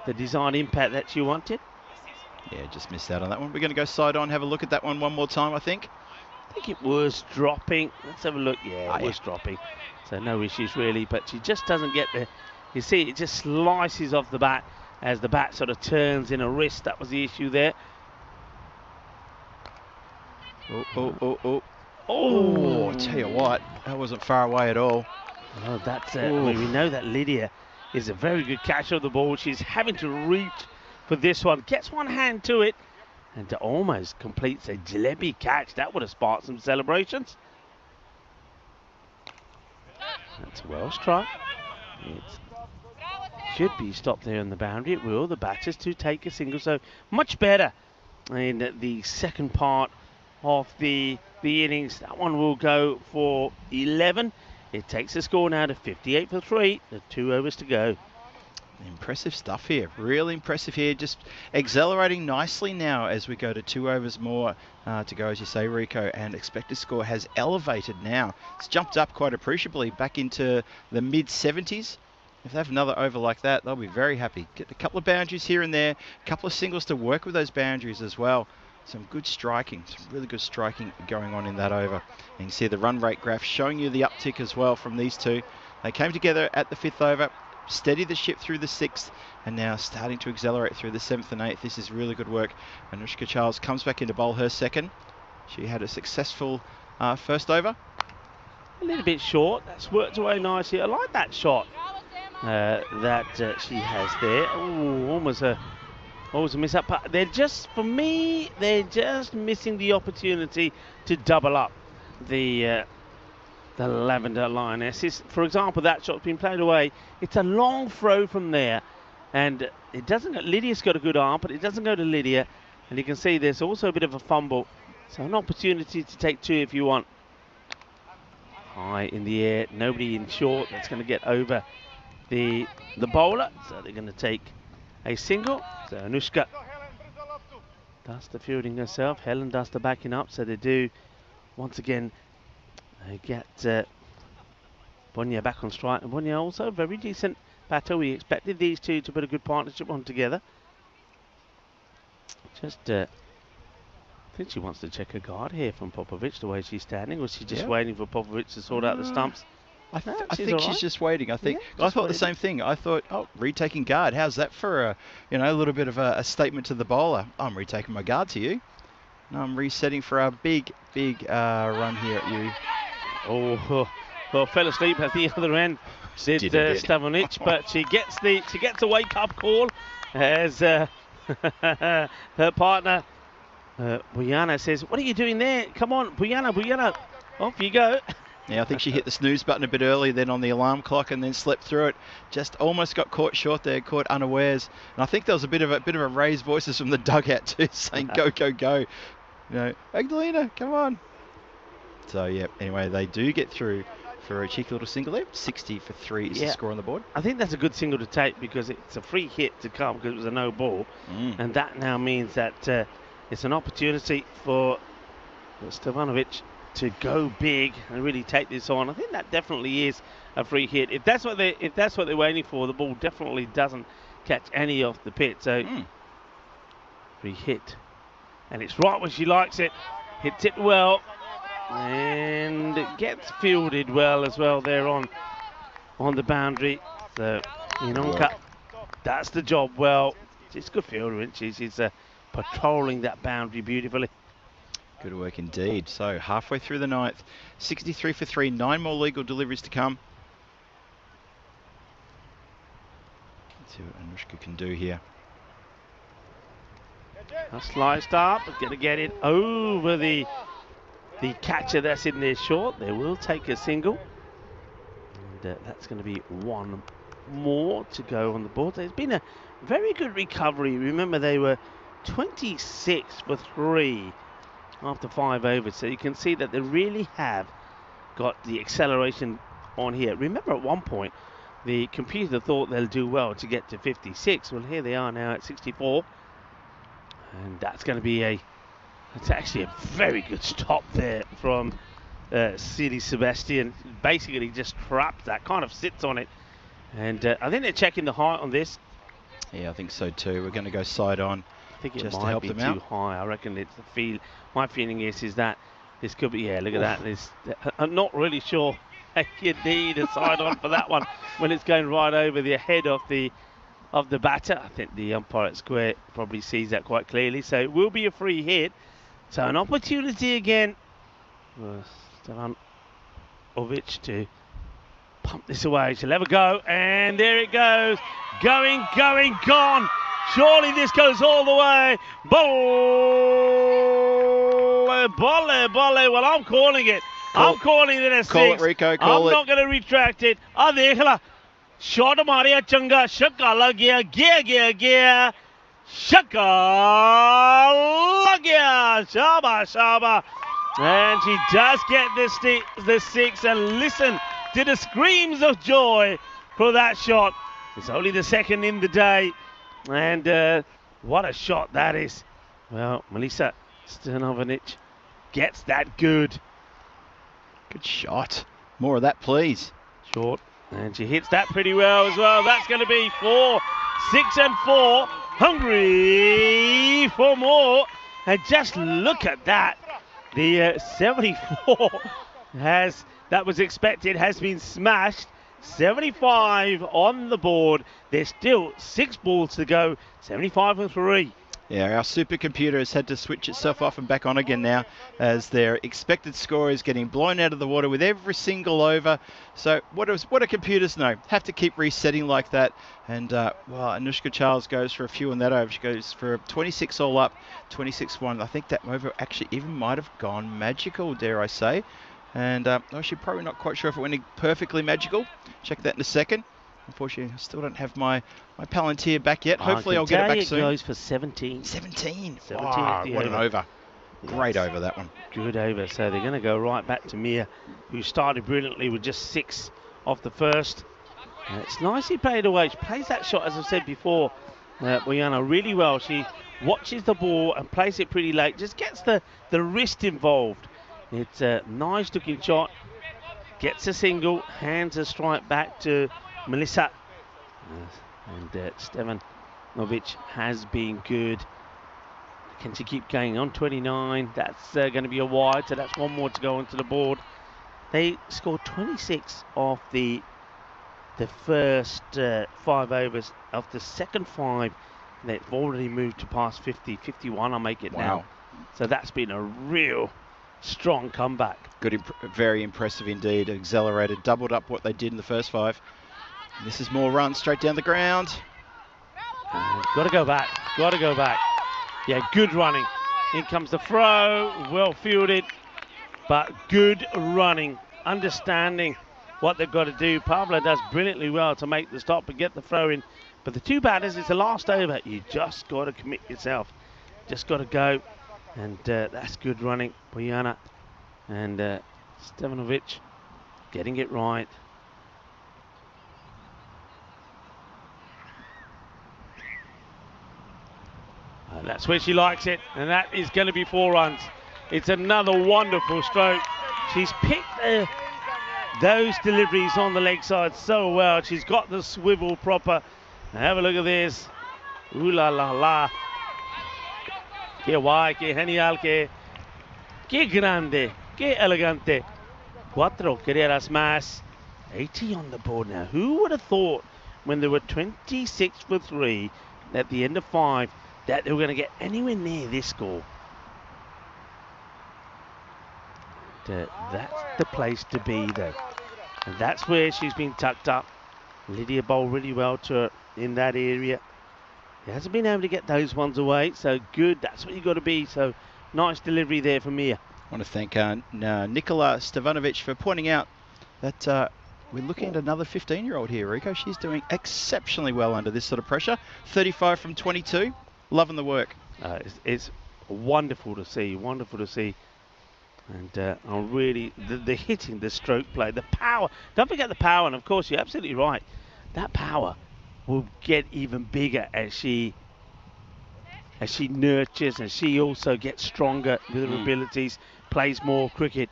the design impact that she wanted. Yeah, just missed out on that one. We're going to go side on, have a look at that one more time, I think. I think it was dropping. Let's have a look. Yeah, it was dropping. So no issues really, but she just doesn't get there. You see, it just slices off the bat as the bat sort of turns in a wrist. That was the issue there. Oh, I tell you what, that wasn't far away at all. Oh, that's I mean, we know that Lydia is a very good catcher of the ball. She's having to reach for this one. Gets one hand to it and almost completes a jalebi catch. That would have sparked some celebrations. That's well struck. It should be stopped there on the boundary. It will. The batters to take a single. So much better in the second part of the innings. That one will go for 11. It takes the score now to 58 for 3. The 2 overs to go. Impressive stuff here. Really impressive here. Just accelerating nicely now as we go to 2 overs more to go, as you say, Rico. And expected score has elevated now. It's jumped up quite appreciably back into the mid-70s. If they have another over like that, they'll be very happy. Get a couple of boundaries here and there. A couple of singles to work with those boundaries as well. Some good striking, some really good striking going on in that over. And you can see the run rate graph showing you the uptick as well from these two. They came together at the 5th over, steadied the ship through the 6th, and now starting to accelerate through the 7th and 8th. This is really good work. Anushka Charles comes back in to bowl her second. She had a successful first over. A little bit short. That's worked away nicely. I like that shot that she has there. Oh, almost a miss up. They're just, for me, they're just missing the opportunity to double up the Lavender Lionesses. For example, that shot's been played away. It's a long throw from there, and it doesn't go. Lydia's got a good arm, but it doesn't go to Lydia. And you can see there's also a bit of a fumble. So an opportunity to take 2 if you want. High in the air, nobody in short. That's going to get over the bowler. So they're going to take a single. So Anushka does the fielding herself. Helen does the backing up. So they do once again get Bonya back on strike. And Bonya also a very decent batter. We expected these two to put a good partnership on together. Just I think she wants to check her guard here from Popovic, the way she's standing. Was she just waiting for Popovic to sort out the stumps? I think she's just waiting. I thought the same thing. I thought, oh, retaking guard. How's that for a little bit of a statement to the bowler? I'm retaking my guard to you. And I'm resetting for a big run here at you. Oh, well, fell asleep at the other end. Did Stavonic, but she gets a wake-up call as her partner Bojana says, "What are you doing there? Come on, Bojana, off you go." Yeah, I think she hit the snooze button a bit early then on the alarm clock and then slept through it. Just almost got caught short there, caught unawares. And I think there was a bit of a raised voices from the dugout too, saying go, go, go. You know, Magdalena, come on. So yeah, anyway, they do get through for a cheeky little single there. 60 for 3 is the score on the board. I think that's a good single to take because it's a free hit to come because it was a no ball. And that now means that it's an opportunity for Stevanovic to go big and really take this on. I think that definitely is a free hit. If that's what they're waiting for, the ball definitely doesn't catch any off the pit. So free hit, and it's right where she likes it. Hits it well, and it gets fielded well as well there on the boundary. So Inonka, that's the job well. She's a good fielder, isn't she? She's patrolling that boundary beautifully. Good work indeed. So halfway through the ninth, 63 for 3, 9 more legal deliveries to come. Let's see what Anushka can do here. Sliced up, going to get it over the catcher that's in there short. They will take a single. And that's going to be one more to go on the board. There's been a very good recovery. Remember, they were 26 for 3 after 5 overs, so you can see that they really have got the acceleration on here. Remember, at one point the computer thought they'll do well to get to 56. Well, here they are now at 64, and that's going to be it's actually a very good stop there from City Sebastian. Basically just traps that, kind of sits on it, and I think they're checking the height on this. Yeah, I think so too. We're going to go side on. I think it just might be too high. I reckon it's the feel. My feeling is that this could be. Yeah, look at that. I'm not really sure you need a side on for that one when it's going right over the head of the batter. I think the umpire at square probably sees that quite clearly. So it will be a free hit. So an opportunity again for Stevanovic to pump this away. She'll have a go, and there it goes. Going, gone. Surely this goes all the way. Bolle. Well, I'm calling it. I'm calling it a 6. Call it, Rico. Call I'm not going to retract it. Dekhla. Shot Maria Chunga. Shaka Lagia. Shaka Lagia. Shaba. And she does get the 6. And listen to the screams of joy for that shot. It's only the second in the day. And what a shot that is. Well, Melissa Stevanovic gets that good. Good shot. More of that, please. Short. And she hits that pretty well as well. That's going to be 4, 6 and 4. Hungry for more. And just look at that. The 74 that was expected has been smashed. 75 on the board. There's still 6 balls to go. 75 and 3. Yeah, our supercomputer has had to switch itself off and back on again now as their expected score is getting blown out of the water with every single over. So what do computers know? Have to keep resetting like that. And well, Anushka Charles goes for a few on that over. She goes for 26 all up, 26-1. I think that over actually even might have gone magical, dare I say. And actually probably not quite sure if it went perfectly magical. Check that in a second. Unfortunately, I still don't have my Palantir back yet. Hopefully I'll get it back soon. It goes for 17. 17. 17 Wow, what an over. Great over, that one. Good over. So they're going to go right back to Mia, who started brilliantly with just 6 off the first. It's nicely played away. She plays that shot, as I said before, Bojana, really well. She watches the ball and plays it pretty late. Just gets the wrist involved. It's a nice looking shot. Gets a single. Hands a strike back to Melissa. And Stevanovic has been good. Can she keep going on? 29. That's going to be a wide. So that's 1 more to go onto the board. They scored 26 off the first 5 overs. Of the second 5, they've already moved to past 50. 51, I'll make it now. So that's been a real strong comeback. Good, very impressive indeed. Accelerated, doubled up what they did in the first 5. And this is more runs straight down the ground. Got to go back. Got to go back. Yeah, good running. In comes the throw. Well fielded, but good running. Understanding what they've got to do. Pablo does brilliantly well to make the stop and get the throw in. But the 2 batters, it's the last over. You just got to commit yourself. Just got to go. And that's good running. Bojana and Stevanovic getting it right. And that's where she likes it. And that is going to be 4 runs. It's another wonderful stroke. She's picked those deliveries on the leg side so well. She's got the swivel proper. Now have a look at this. Ooh la la la. Que guay, que genial, que grande, que elegante. 4 carreras más. 80 on the board now. Who would have thought when they were 26 for 3 at the end of 5 that they were going to get anywhere near this score? That's the place to be, though. And that's where she's been tucked up. Lydia bowled really well to her in that area. He hasn't been able to get those ones away, so good. That's what you've got to be. So nice delivery there from Mia. I want to thank Nikola Stevanovic for pointing out that we're looking at another 15-year-old here, Rico. She's doing exceptionally well under this sort of pressure. 35 from 22. Loving the work. It's wonderful to see. Wonderful to see. And I'm really, the hitting, the stroke play, the power. Don't forget the power, and of course you're absolutely right. That power will get even bigger as she nurtures, and she also gets stronger with her abilities, plays more cricket,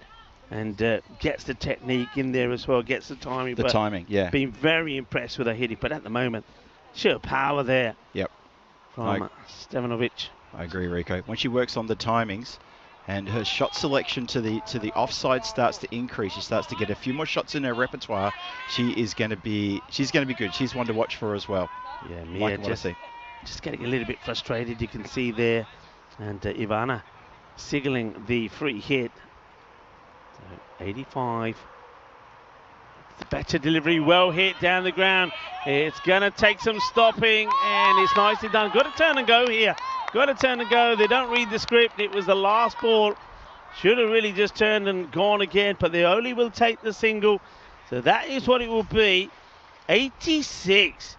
and gets the technique in there as well, gets the timing. The timing, yeah. Been very impressed with her hitting, but at the moment, sheer power there. Yep. From Stevanovic. I agree, Rico. When she works on the timings, and her shot selection to the offside starts to increase. She starts to get a few more shots in her repertoire. She's going to be good. She's one to watch for as well. Yeah, Mia just getting a little bit frustrated. You can see there, and Ivana signaling the free hit. So 85. The better delivery, well hit down the ground. It's going to take some stopping, and it's nicely done. Got to turn and go here. Got to turn and go. They don't read the script. It was the last ball. Should have really just turned and gone again, but they only will take the single. So that is what it will be. 86.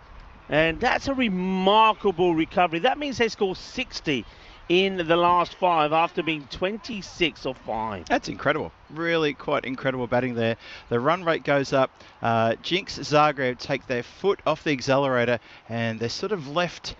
And that's a remarkable recovery. That means they scored 60 in the last 5 after being 26 or 5. That's incredible. Really quite incredible batting there. The run rate goes up. Jinx, Zagreb take their foot off the accelerator, and they're sort of left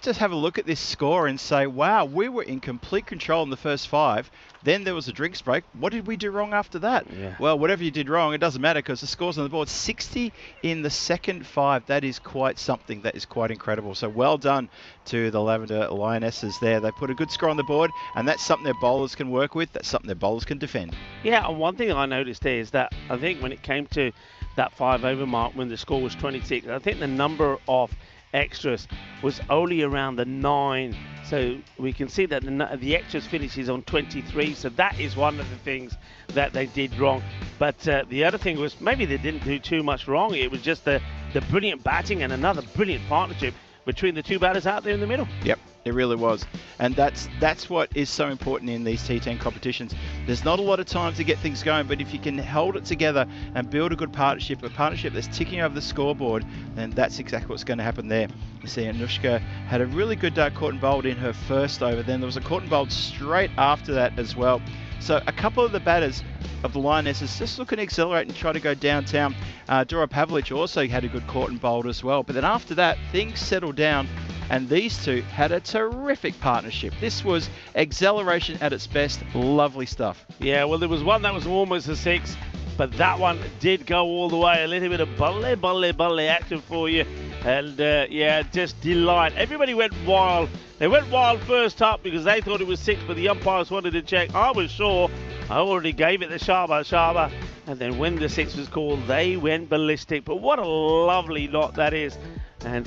us have a look at this score and say, wow, we were in complete control in the first 5. Then there was a drinks break. What did we do wrong after that? Yeah. Well, whatever you did wrong, it doesn't matter because the score's on the board. 60 in the second 5. That is quite something. That is quite incredible. So well done to the Lavender Lionesses there. They put a good score on the board, and that's something their bowlers can work with. That's something their bowlers can defend. Yeah, and one thing I noticed there is that I think when it came to that 5 over mark, when the score was 26, I think the number of extras was only around the 9, so we can see that the extras finishes on 23, so that is one of the things that they did wrong. But the other thing was maybe they didn't do too much wrong. It was just the brilliant batting and another brilliant partnership between the 2 batters out there in the middle. Yep, it really was. And that's what is so important in these T10 competitions. There's not a lot of time to get things going, but if you can hold it together and build a good partnership, a partnership that's ticking over the scoreboard, then that's exactly what's going to happen there. You see Anushka had a really good caught and bowled in her first over. Then there was a caught and bowled straight after that as well. So a couple of the batters of the Lionesses just looking to accelerate and try to go downtown. Dora Pavlich also had a good caught and bowled as well. But then after that, things settled down, and these two had a terrific partnership. This was exhilaration at its best. Lovely stuff. Yeah, well, there was one that was almost a 6, but that one did go all the way. A little bit of bulle action for you. And yeah, just delight. Everybody went wild. They went wild first up because they thought it was 6, but the umpires wanted to check. I was sure. I already gave it the Sharba. And then when the 6 was called, they went ballistic. But what a lovely lot that is. And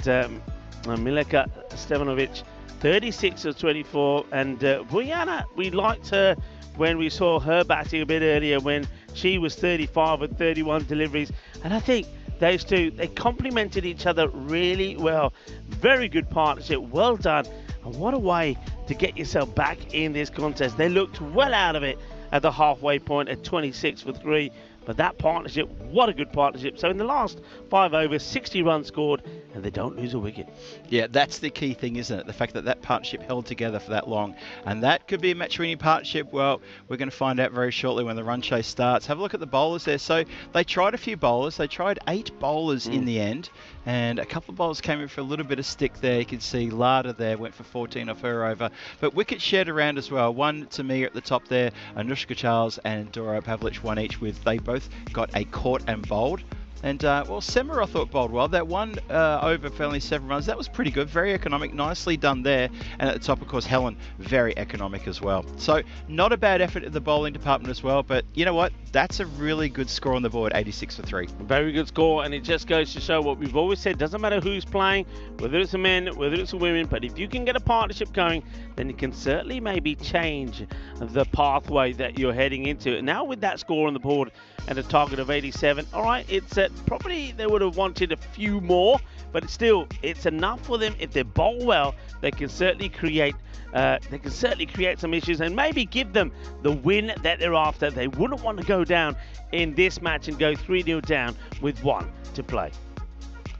Mileka Stevanovic, 36 of 24. And Bojana, we liked her when we saw her batting a bit earlier when she was 35 with 31 deliveries. And I think those two, they complemented each other really well. Very good partnership, well done. And what a way to get yourself back in this contest. They looked well out of it at the halfway point at 26 for 3. But that partnership, what a good partnership. So in the last 5 overs, 60 runs scored, and they don't lose a wicket. Yeah, that's the key thing, isn't it? The fact that that partnership held together for that long. And that could be a match-winning partnership. Well, we're going to find out very shortly when the run chase starts. Have a look at the bowlers there. So they tried a few bowlers. They tried 8 bowlers in the end. And a couple of bowlers came in for a little bit of stick there. You can see Lada there went for 14 off her over. But wickets shared around as well. One to me at the top there. Anushka Charles and Dora Pavlich, one each with they both got a caught and bowled. And, well, Semmer, I thought, bowled well. That one over for only 7 runs, that was pretty good. Very economic. Nicely done there. And at the top, of course, Helen, very economic as well. So, not a bad effort in the bowling department as well. But, you know what? That's a really good score on the board, 86 for 3. Very good score. And it just goes to show what we've always said. Doesn't matter who's playing, whether it's a men, whether it's a women. But if you can get a partnership going, then it can certainly maybe change the pathway that you're heading into. Now, with that score on the board and a target of 87, all right, it's probably they would have wanted a few more, but still, it's enough for them. If they bowl well, they can certainly create some issues and maybe give them the win that they're after. They wouldn't want to go down in this match and go 3-0 down with 1 to play.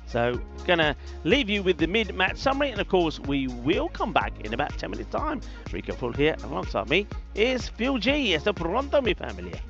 So, gonna leave you with the mid-match summary, and of course, we will come back in about 10 minutes' time. Rico Full here, alongside me is Phil G. Hasta pronto, mi familia.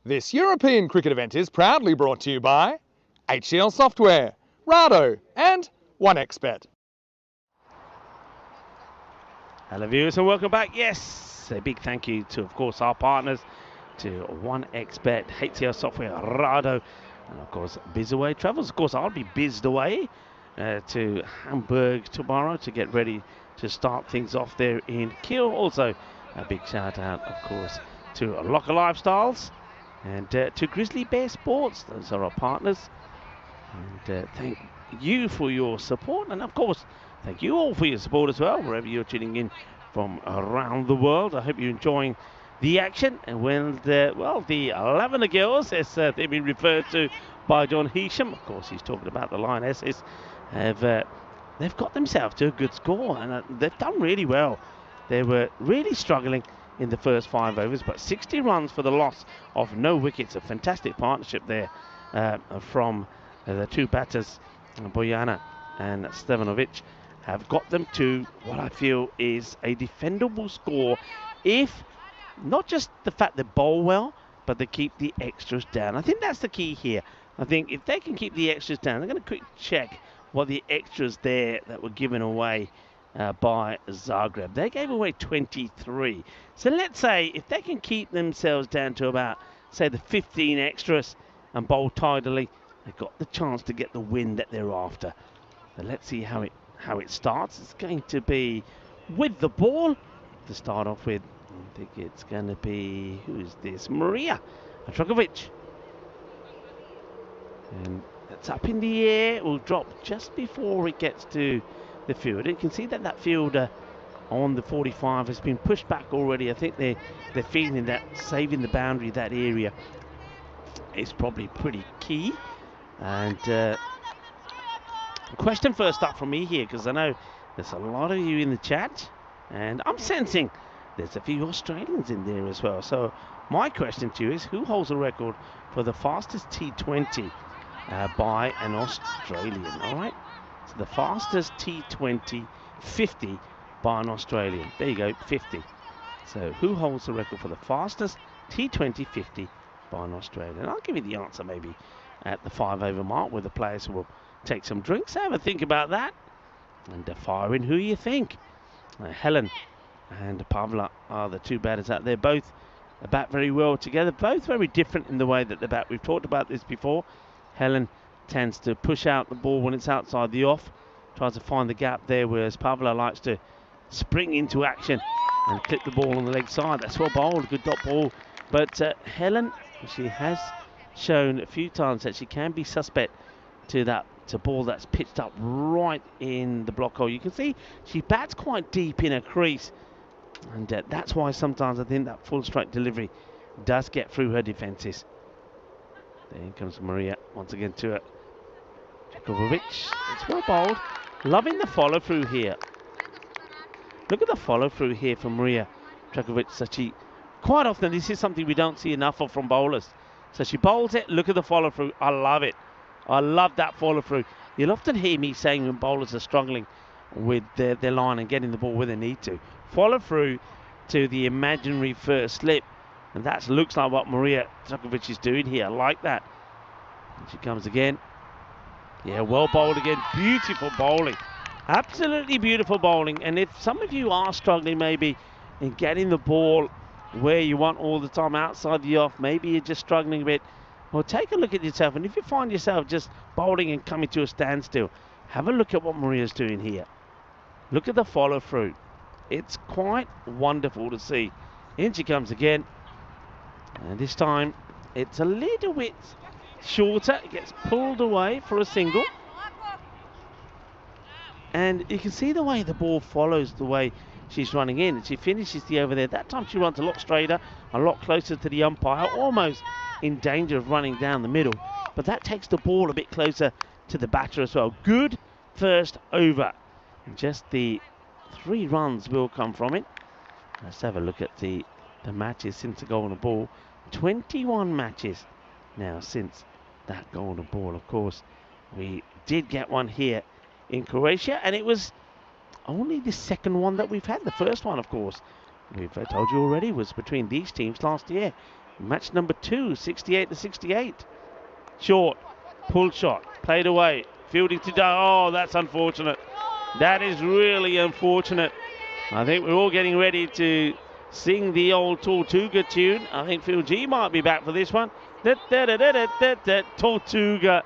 This European cricket event is proudly brought to you by HCL Software, Rado and 1xBet. Hello viewers and welcome back. Yes, a big thank you to, of course, our partners, to 1xBet, HCL Software, Rado, and of course BizAway Travels. Of course, I'll be bizzed away to Hamburg tomorrow to get ready to start things off there in Kiel. Also, a big shout out, of course, to Locker Lifestyles and to Grizzly Bear Sports. Those are our partners. And thank you for your support, and of course, thank you all for your support as well, wherever you're tuning in from around the world. I hope you're enjoying the action. And when the Lavender girls, as they've been referred to by John Heasham, of course, he's talking about the Lionesses, they've got themselves to a good score, and they've done really well. They were really struggling in the first 5 overs, but 60 runs for the loss of no wickets. A fantastic partnership there from the two batters, Bojana and Stevanovic, have got them to what I feel is a defendable score, if not just the fact they bowl well, but they keep the extras down. I think that's the key here. I think if they can keep the extras down, they're going to quick check what the extras there that were given away by Zagreb. They gave away 23. So let's say if they can keep themselves down to about, say, the 15 extras and bowl tidily, they've got the chance to get the win that they're after. But let's see how it starts. It's going to be with the ball to start off with. I think it's going to be, who is this? Maria Atrokovic. And it's up in the air. It will drop just before it gets to the field. You can see that that fielder on the 45 has been pushed back already. I think they're feeling that saving the boundary, that area, is probably pretty key. And question first up from me here, because I know there's a lot of you in the chat, and I'm sensing there's a few Australians in there as well. So my question to you is, who holds the record for the fastest T20 by an Australian? All right, so the fastest T20 50 by an Australian. There you go, 50. So who holds the record for the fastest T20 50 by an Australian? I'll give you the answer maybe at the 5 over mark, where the players will take some drinks. Have a think about that and fire in who you think. Helen and Pavla are the two batters out there. Both bat very well together, both very different in the way that they bat. We've talked about this before. Helen tends to push out the ball when it's outside the off, tries to find the gap there, whereas Pavla likes to spring into action and clip the ball on the leg side. That's well bowled, good dot ball. But Helen, she has shown a few times that she can be suspect to ball that's pitched up right in the block hole. You can see she bats quite deep in her crease, and that's why sometimes I think that full strike delivery does get through her defences. There comes Maria once again to it. Djokovic, it's well bowled. Loving the follow through here. Look at the follow through here from Maria Djokovic. So she, quite often, this is something we don't see enough of from bowlers. So she bowls it, look at the follow through. I love it. I love that follow through. You'll often hear me saying when bowlers are struggling with their line and getting the ball where they need to, follow through to the imaginary first slip. And that looks like what Maria Djokovic is doing here. I like that. And she comes again. Yeah, well bowled again. Beautiful bowling. Absolutely beautiful bowling. And if some of you are struggling maybe in getting the ball where you want all the time outside the off, maybe you're just struggling a bit, well, take a look at yourself. And if you find yourself just bowling and coming to a standstill, have a look at what Maria's doing here. Look at the follow through. It's quite wonderful to see. In she comes again. And this time it's a little bit shorter. It gets pulled away for a single. And you can see the way the ball follows the way she's running in. And she finishes the over there. That time she runs a lot straighter, a lot closer to the umpire, almost in danger of running down the middle. But that takes the ball a bit closer to the batter as well. Good first over. And just the 3 runs will come from it. Let's have a look at the matches since the golden ball. 21 matches now since that golden ball. Of course, we did get one here in Croatia, and it was only the second one that we've had. The first one, of course, we've told you already, was between these teams last year Match number 2, 68-68. Short, pull shot, played away, fielding to oh, that's unfortunate. That is really unfortunate. I think we're all getting ready to sing the old Tortuga tune. I think Phil G might be back for this one. Tortuga.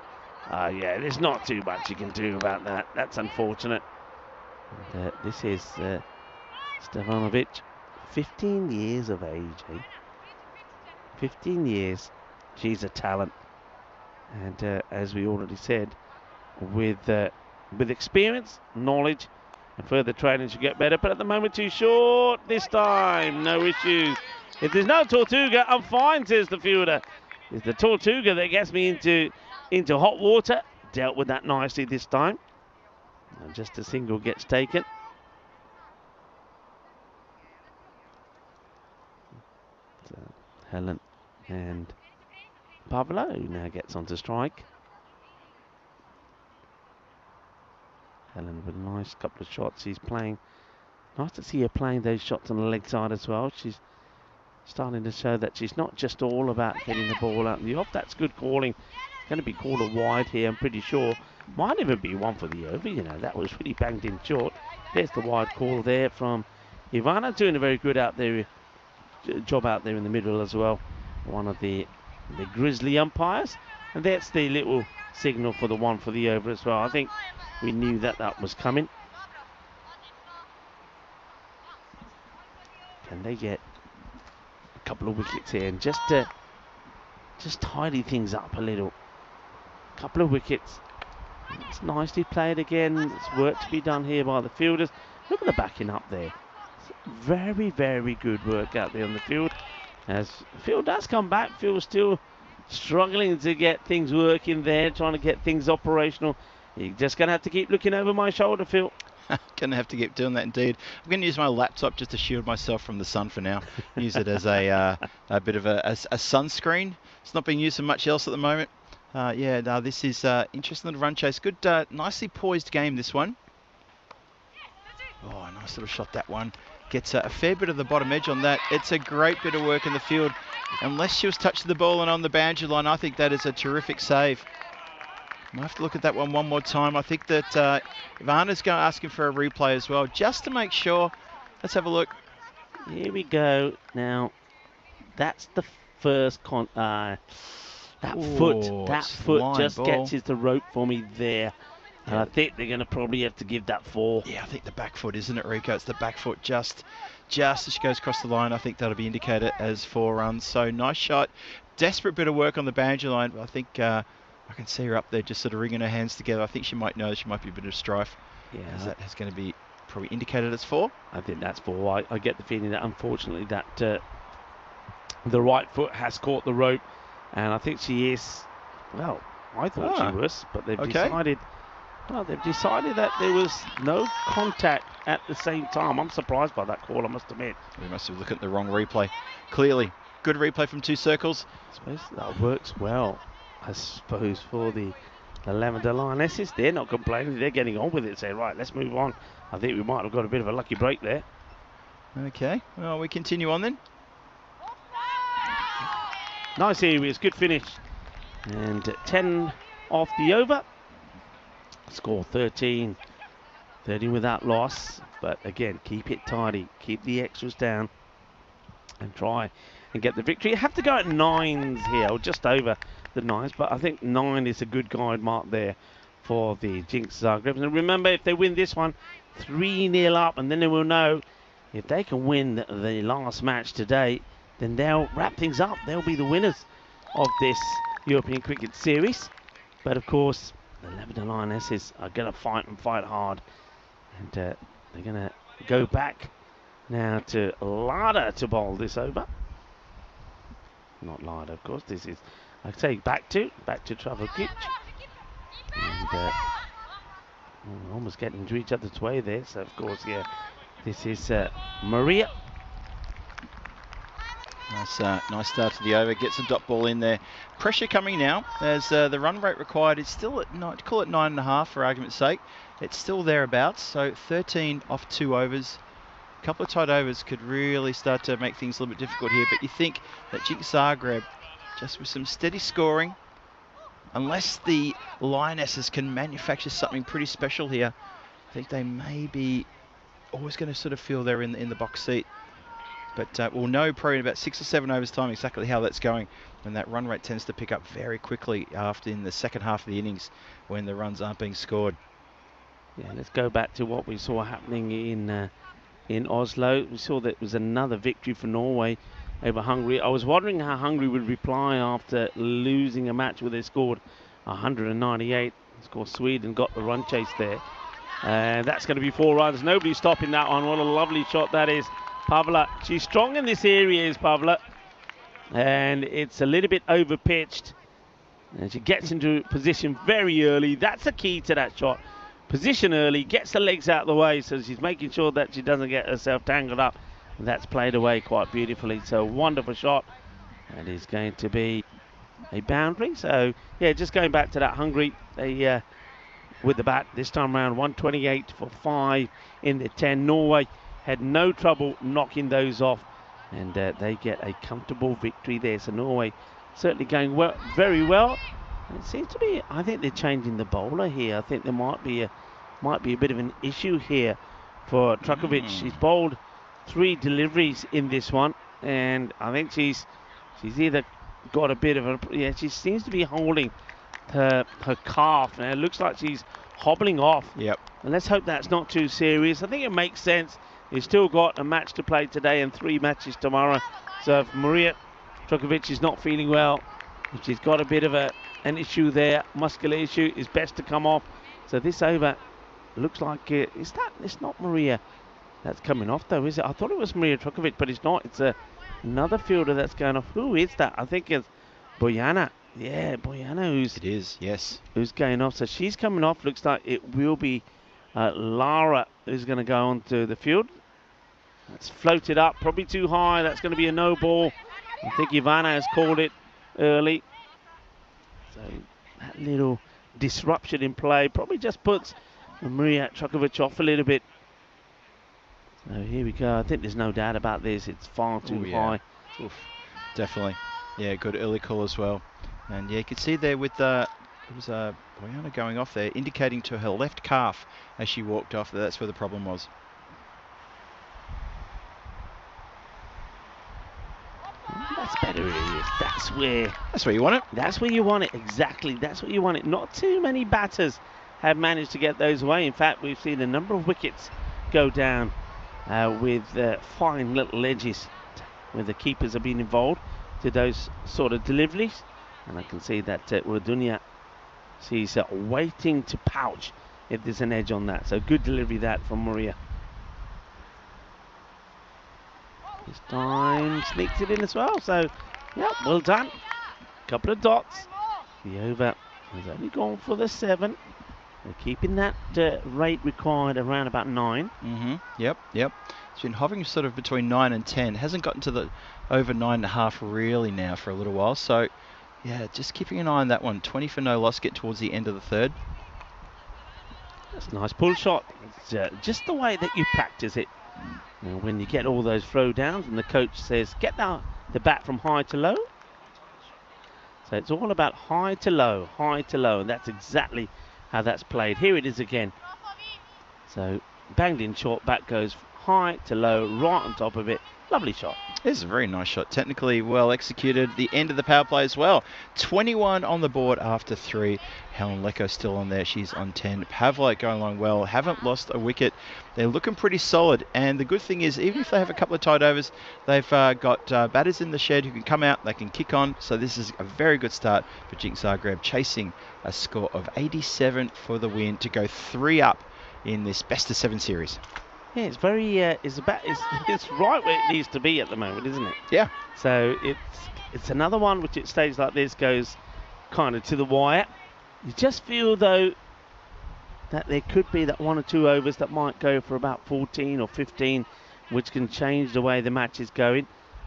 Yeah, there's not too much you can do about that. That's unfortunate. And, this is Stefanovic, 15 years of age, eh? 15 years. She's a talent. And as we already said, with experience, knowledge, and further training, she'll get better. But at the moment, too short this time. No issues. If there's no Tortuga, I'm fine, says the fielder. It's the Tortuga that gets me into hot water. Dealt with that nicely this time. And just a single gets taken. So Helen and Pavlo now gets onto strike. Helen with a nice couple of shots. She's playing. Nice to see her playing those shots on the leg side as well. She's starting to show that she's not just all about getting the ball out in the off. That's good calling. It's going to be called a wide here, I'm pretty sure. Might even be one for the over, you know. That was really banged in short. There's the wide call there from Ivana, doing a very good job out there in the middle as well. One of the Grizzly umpires. And that's the little signal for the one for the over as well. I think we knew that was coming. Can they get a couple of wickets here and just tidy things up a little? Couple of wickets. It's nicely played again. There's work to be done here by the fielders. Look at the backing up there. It's very, very good work out there on the field. As Phil does come back, Phil's still struggling to get things working there, trying to get things operational. You're just going to have to keep looking over my shoulder, Phil. Going to have to keep doing that indeed. I'm going to use my laptop just to shield myself from the sun for now. Use it as a bit of a sunscreen. It's not being used for much else at the moment. Yeah, no, this is interesting little run chase. Good, nicely poised game, this one. Oh, nice little shot, that one. Gets a fair bit of the bottom edge on that. It's a great bit of work in the field. Unless she was touching the ball and on the boundary line, I think that is a terrific save. I'll have to look at that one more time. I think that Ivana's asking for a replay as well, just to make sure. Let's have a look. Here we go. Now, that's the first that foot just catches the rope for me there. And I think they're going to probably have to give that 4. Yeah, I think the back foot, isn't it, Rico? It's the back foot just as she goes across the line. I think that'll be indicated as 4 runs. So nice shot. Desperate bit of work on the boundary line. But I think I can see her up there just sort of wringing her hands together. I think she might know she might be a bit of strife. Yeah. As that is going to be probably indicated as 4. I think that's 4. I get the feeling that unfortunately that the right foot has caught the rope. And I think she is, well, I thought she was, but they've decided... Well, they've decided that there was no contact at the same time. I'm surprised by that call, I must admit. We must have looked at the wrong replay. Clearly, good replay from 2 circles. I suppose that works well, I suppose, for the Lavender Lionesses. They're not complaining. They're getting on with it, saying, right, let's move on. I think we might have got a bit of a lucky break there. Okay, well, we continue on then. Nice areas, good finish. And 10 off the over. Score 13 without loss, but again, keep it tidy, keep the extras down and try and get the victory. You have to go at 9s here, or just over the 9s, but I think 9 is a good guide mark there for the Jinx Zagreb. And remember, if they win this one, 3-0 up, and then they will know if they can win the last match today, then they'll wrap things up. They'll be the winners of this European Cricket Series. But of course, the Lavender Lionesses are going to fight and fight hard. And they're going to go back now to Lada to bowl this over. Not Lada, of course. This is, I'd say, back to Travokic. And almost getting into each other's way there. So, of course, yeah, this is Maria. Nice start to the over. Gets a dot ball in there. Pressure coming now as the run rate required is still at call it 9.5 for argument's sake. It's still thereabouts. So 13 off 2 overs. A couple of tight overs could really start to make things a little bit difficult here, but you think that Jinx Zagreb, just with some steady scoring, unless the Lionesses can manufacture something pretty special here, I think they may be always going to sort of feel they're in the box seat. But we'll know probably in about 6 or 7 overs time exactly how that's going, and that run rate tends to pick up very quickly after in the second half of the innings when the runs aren't being scored. Yeah, let's go back to what we saw happening in Oslo. We saw that it was another victory for Norway over Hungary. I was wondering how Hungary would reply after losing a match where they scored 198. Of course, Sweden got the run chase there. And that's going to be 4 runs. Nobody's stopping that one. What a lovely shot that is. Pavla, she's strong in this area, is Pavla. And it's a little bit over pitched. And she gets into position very early. That's the key to that shot. Position early, gets the legs out of the way, so she's making sure that she doesn't get herself tangled up. And that's played away quite beautifully. So wonderful shot. And it's going to be a boundary. So yeah, just going back to that Hungary, they with the bat this time around, 128 for 5 in the 10. Norway had no trouble knocking those off, and they get a comfortable victory there. So Norway certainly going well, very well. And it seems to be, I think they're changing the bowler here. I think there might be a bit of an issue here for Trukovic. She's bowled 3 deliveries in this one, and I think she's either got a bit of a, she seems to be holding her calf, and it looks like she's hobbling off. Yep. And let's hope that's not too serious. I think it makes sense. You've still got a match to play today and 3 matches tomorrow. So if Maria Trukovic is not feeling well, if she's got a bit of an issue there, muscular issue, is best to come off. So this over looks like it's not Maria that's coming off though, is it? I thought it was Maria Trukovic, but it's not. It's another fielder that's going off. Who is that? I think it's Bojana. Yeah, Bojana, who's going off. So she's coming off. Looks like it will be Lara who's going to go onto the field. That's floated up, probably too high. That's going to be a no ball. I think Ivana has called it early. So that little disruption in play probably just puts Maria Trukovic off a little bit. So here we go. I think there's no doubt about this. It's far too high. Oof, definitely. Yeah, good early call as well. And yeah, you can see there with it was Bojana going off there, indicating to her left calf as she walked off that that's where the problem was. That's better, it is. That's where you want it. That's where you want it, exactly. That's what you want it. Not too many batters have managed to get those away. In fact, we've seen a number of wickets go down with fine little edges where the keepers have been involved to those sort of deliveries. And I can see that Urdunia, she's waiting to pouch if there's an edge on that. So good delivery that from Maria. This time sneaks it in as well. So, yeah, well done. Couple of dots. The over has only gone for the 7. They're keeping that rate required around about 9. Yep. It's been hovering sort of between 9 and 10. Hasn't gotten to the over 9.5 really now for a little while. So, yeah, just keeping an eye on that one. 20 for no loss, get towards the end of the 3rd. That's a nice pull shot. It's just the way that you practice it. Now, when you get all those throw downs and the coach says, get the bat from high to low. So it's all about high to low, and that's exactly how that's played. Here it is again. So banged in short, bat goes high to low, right on top of it. Lovely shot. This is a very nice shot. Technically well executed. The end of the power play as well. 21 on the board after 3. Helen Lecko still on there. She's on 10. Pavla going along well. Haven't lost a wicket. They're looking pretty solid. And the good thing is, even if they have a couple of tight overs, they've got batters in the shed who can come out. They can kick on. So this is a very good start for Jinx Zagreb, chasing a score of 87 for the win to go 3 up in this best of 7 series. Yeah, it's very, it's right where it needs to be at the moment, isn't it? Yeah. So it's another one which it stays like this, goes kind of to the wire. You just feel though that there could be that 1 or 2 overs that might go for about 14 or 15, which can change the way the match is going.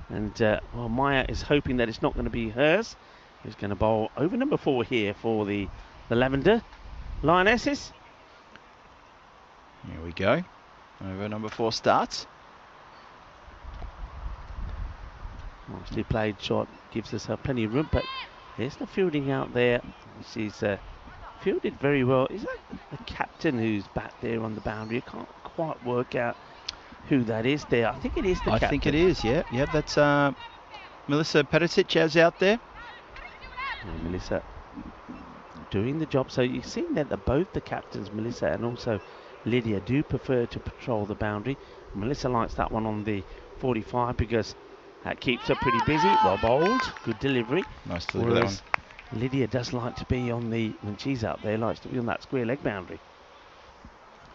And well, Maya is hoping that it's not going to be hers. Who's going to bowl over number 4 here for the Lavender Lionesses. Here we go. Over number 4 starts. Nicely played shot, gives herself plenty of room, but there's the fielding out there. She's fielded very well. Is that the captain who's back there on the boundary? I can't quite work out who that is there. I think it is the captain. I think it is, yeah. Yeah, that's Melissa Peticic is out there. Yeah, Melissa doing the job. So you've seen that both the captains, Melissa and also Lydia, do prefer to patrol the boundary. Melissa likes that one on the 45 because that keeps her pretty busy. Well bowled, good delivery. Nice delivery, that one. Lydia does like to be on the, when she's out there, likes to be on that square leg boundary.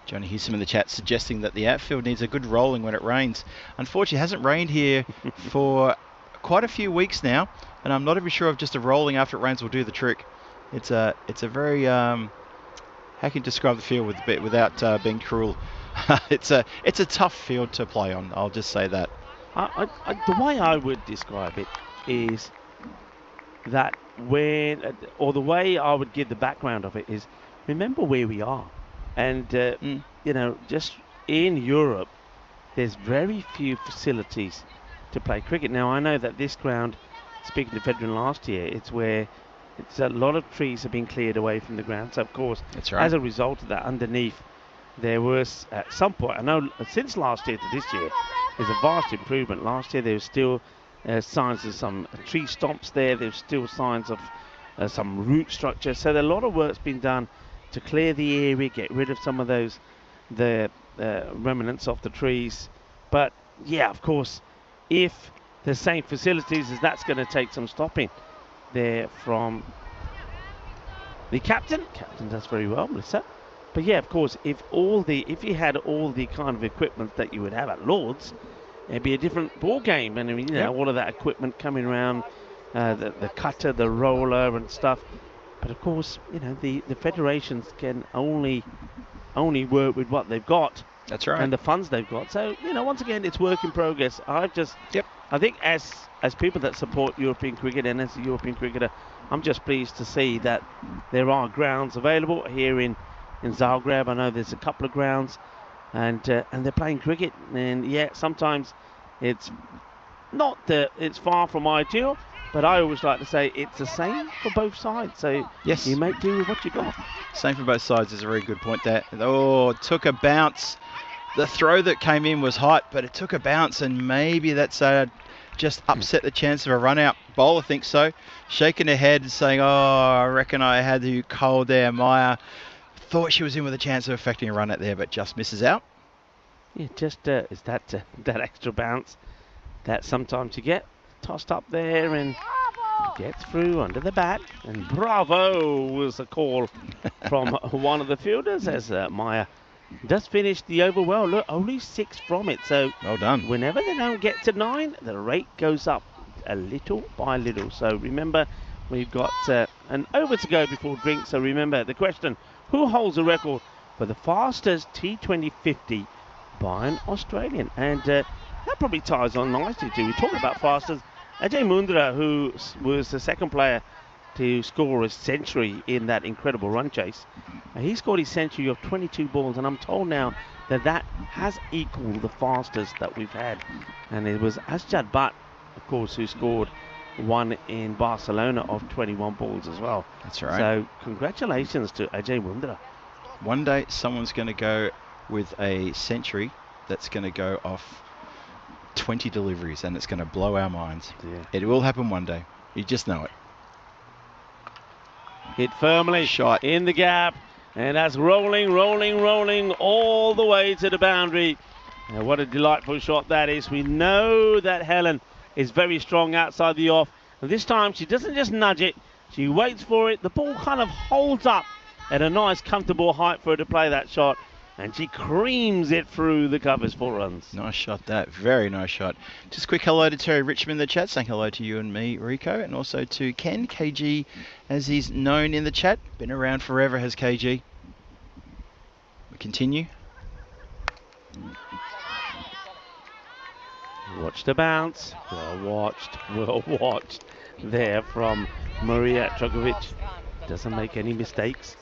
Johnny Hewson in the chat suggesting that the outfield needs a good rolling when it rains. Unfortunately, it hasn't rained here for quite a few weeks now, and I'm not even sure if just a rolling after it rains will do the trick. It's a very how can you describe the field without being cruel? It's a tough field to play on. I'll just say that. The way I would describe it is that or the way I would give the background of it is, remember where we are. And, you know, just in Europe, there's very few facilities to play cricket. Now, I know that this ground, speaking to Veteran last year, it's where a lot of trees have been cleared away from the ground. So, of course, that's right. As a result of that, underneath, there was, at some point, I know since last year to this year, there's a vast improvement. Last year, there was still signs of some tree stumps there. There's still signs of some root structure. So, a lot of work's been done to clear the area, get rid of some of those, the remnants of the trees. But yeah, of course, if the same facilities, that's going to take some stopping there from the captain. Captain does very well, Melissa. But yeah, of course, if you had all the kind of equipment that you would have at Lord's, it'd be a different ball game. And I mean, you know, all of that equipment coming around, the cutter, the roller, and stuff. But of course, you know, the federations can only work with what they've got. That's right. And the funds they've got. So, you know, once again, it's work in progress. I think as people that support European cricket and as a European cricketer, I'm just pleased to see that there are grounds available here in Zagreb. I know there's a couple of grounds, and they're playing cricket. And yeah, sometimes it's far from ideal. But I always like to say it's the same for both sides. So yes, you make do with what you got. Same for both sides is a very good point there. Oh, it took a bounce. The throw that came in was hot, but it took a bounce, and maybe that's just upset the chance of a run out. Bowler thinks so. Shaking her head and saying, oh, I reckon I had you cold there, Maya. Thought she was in with a chance of affecting a run out there, but just misses out. Yeah, just is that extra bounce that sometimes you get. Tossed up there and gets through under the bat, and bravo was a call from one of the fielders as Maya does finish the over well. Look, only 6 from it, so well done. Whenever they don't get to 9, the rate goes up a little by little. So remember, we've got an over to go before drink. So remember the question: who holds the record for the fastest T20 50 by an Australian? And that probably ties on nicely to, we talked about fastest. Ajay Mundra, who was the second player to score a century in that incredible run chase, he scored his century of 22 balls, and I'm told now that has equaled the fastest that we've had. And it was Asjad Butt, of course, who scored one in Barcelona of 21 balls as well. That's right. So congratulations to Ajay Mundra. One day someone's going to go with a century that's going to go off 20 deliveries, and it's going to blow our minds. Yeah. It will happen one day. You just know it. Hit firmly. Shot. In the gap. And that's rolling all the way to the boundary. And what a delightful shot that is. We know that Helen is very strong outside the off. And this time she doesn't just nudge it. She waits for it. The ball kind of holds up at a nice, comfortable height for her to play that shot. And she creams it through the covers for runs. Nice shot that. Very nice shot. Just quick hello to Terry Richmond in the chat, saying hello to you and me, Rico, and also to Ken, KG, as he's known in the chat. Been around forever, has KG. We continue. Watch the bounce. Well watched there from Maria Trogovic. Doesn't make any mistakes.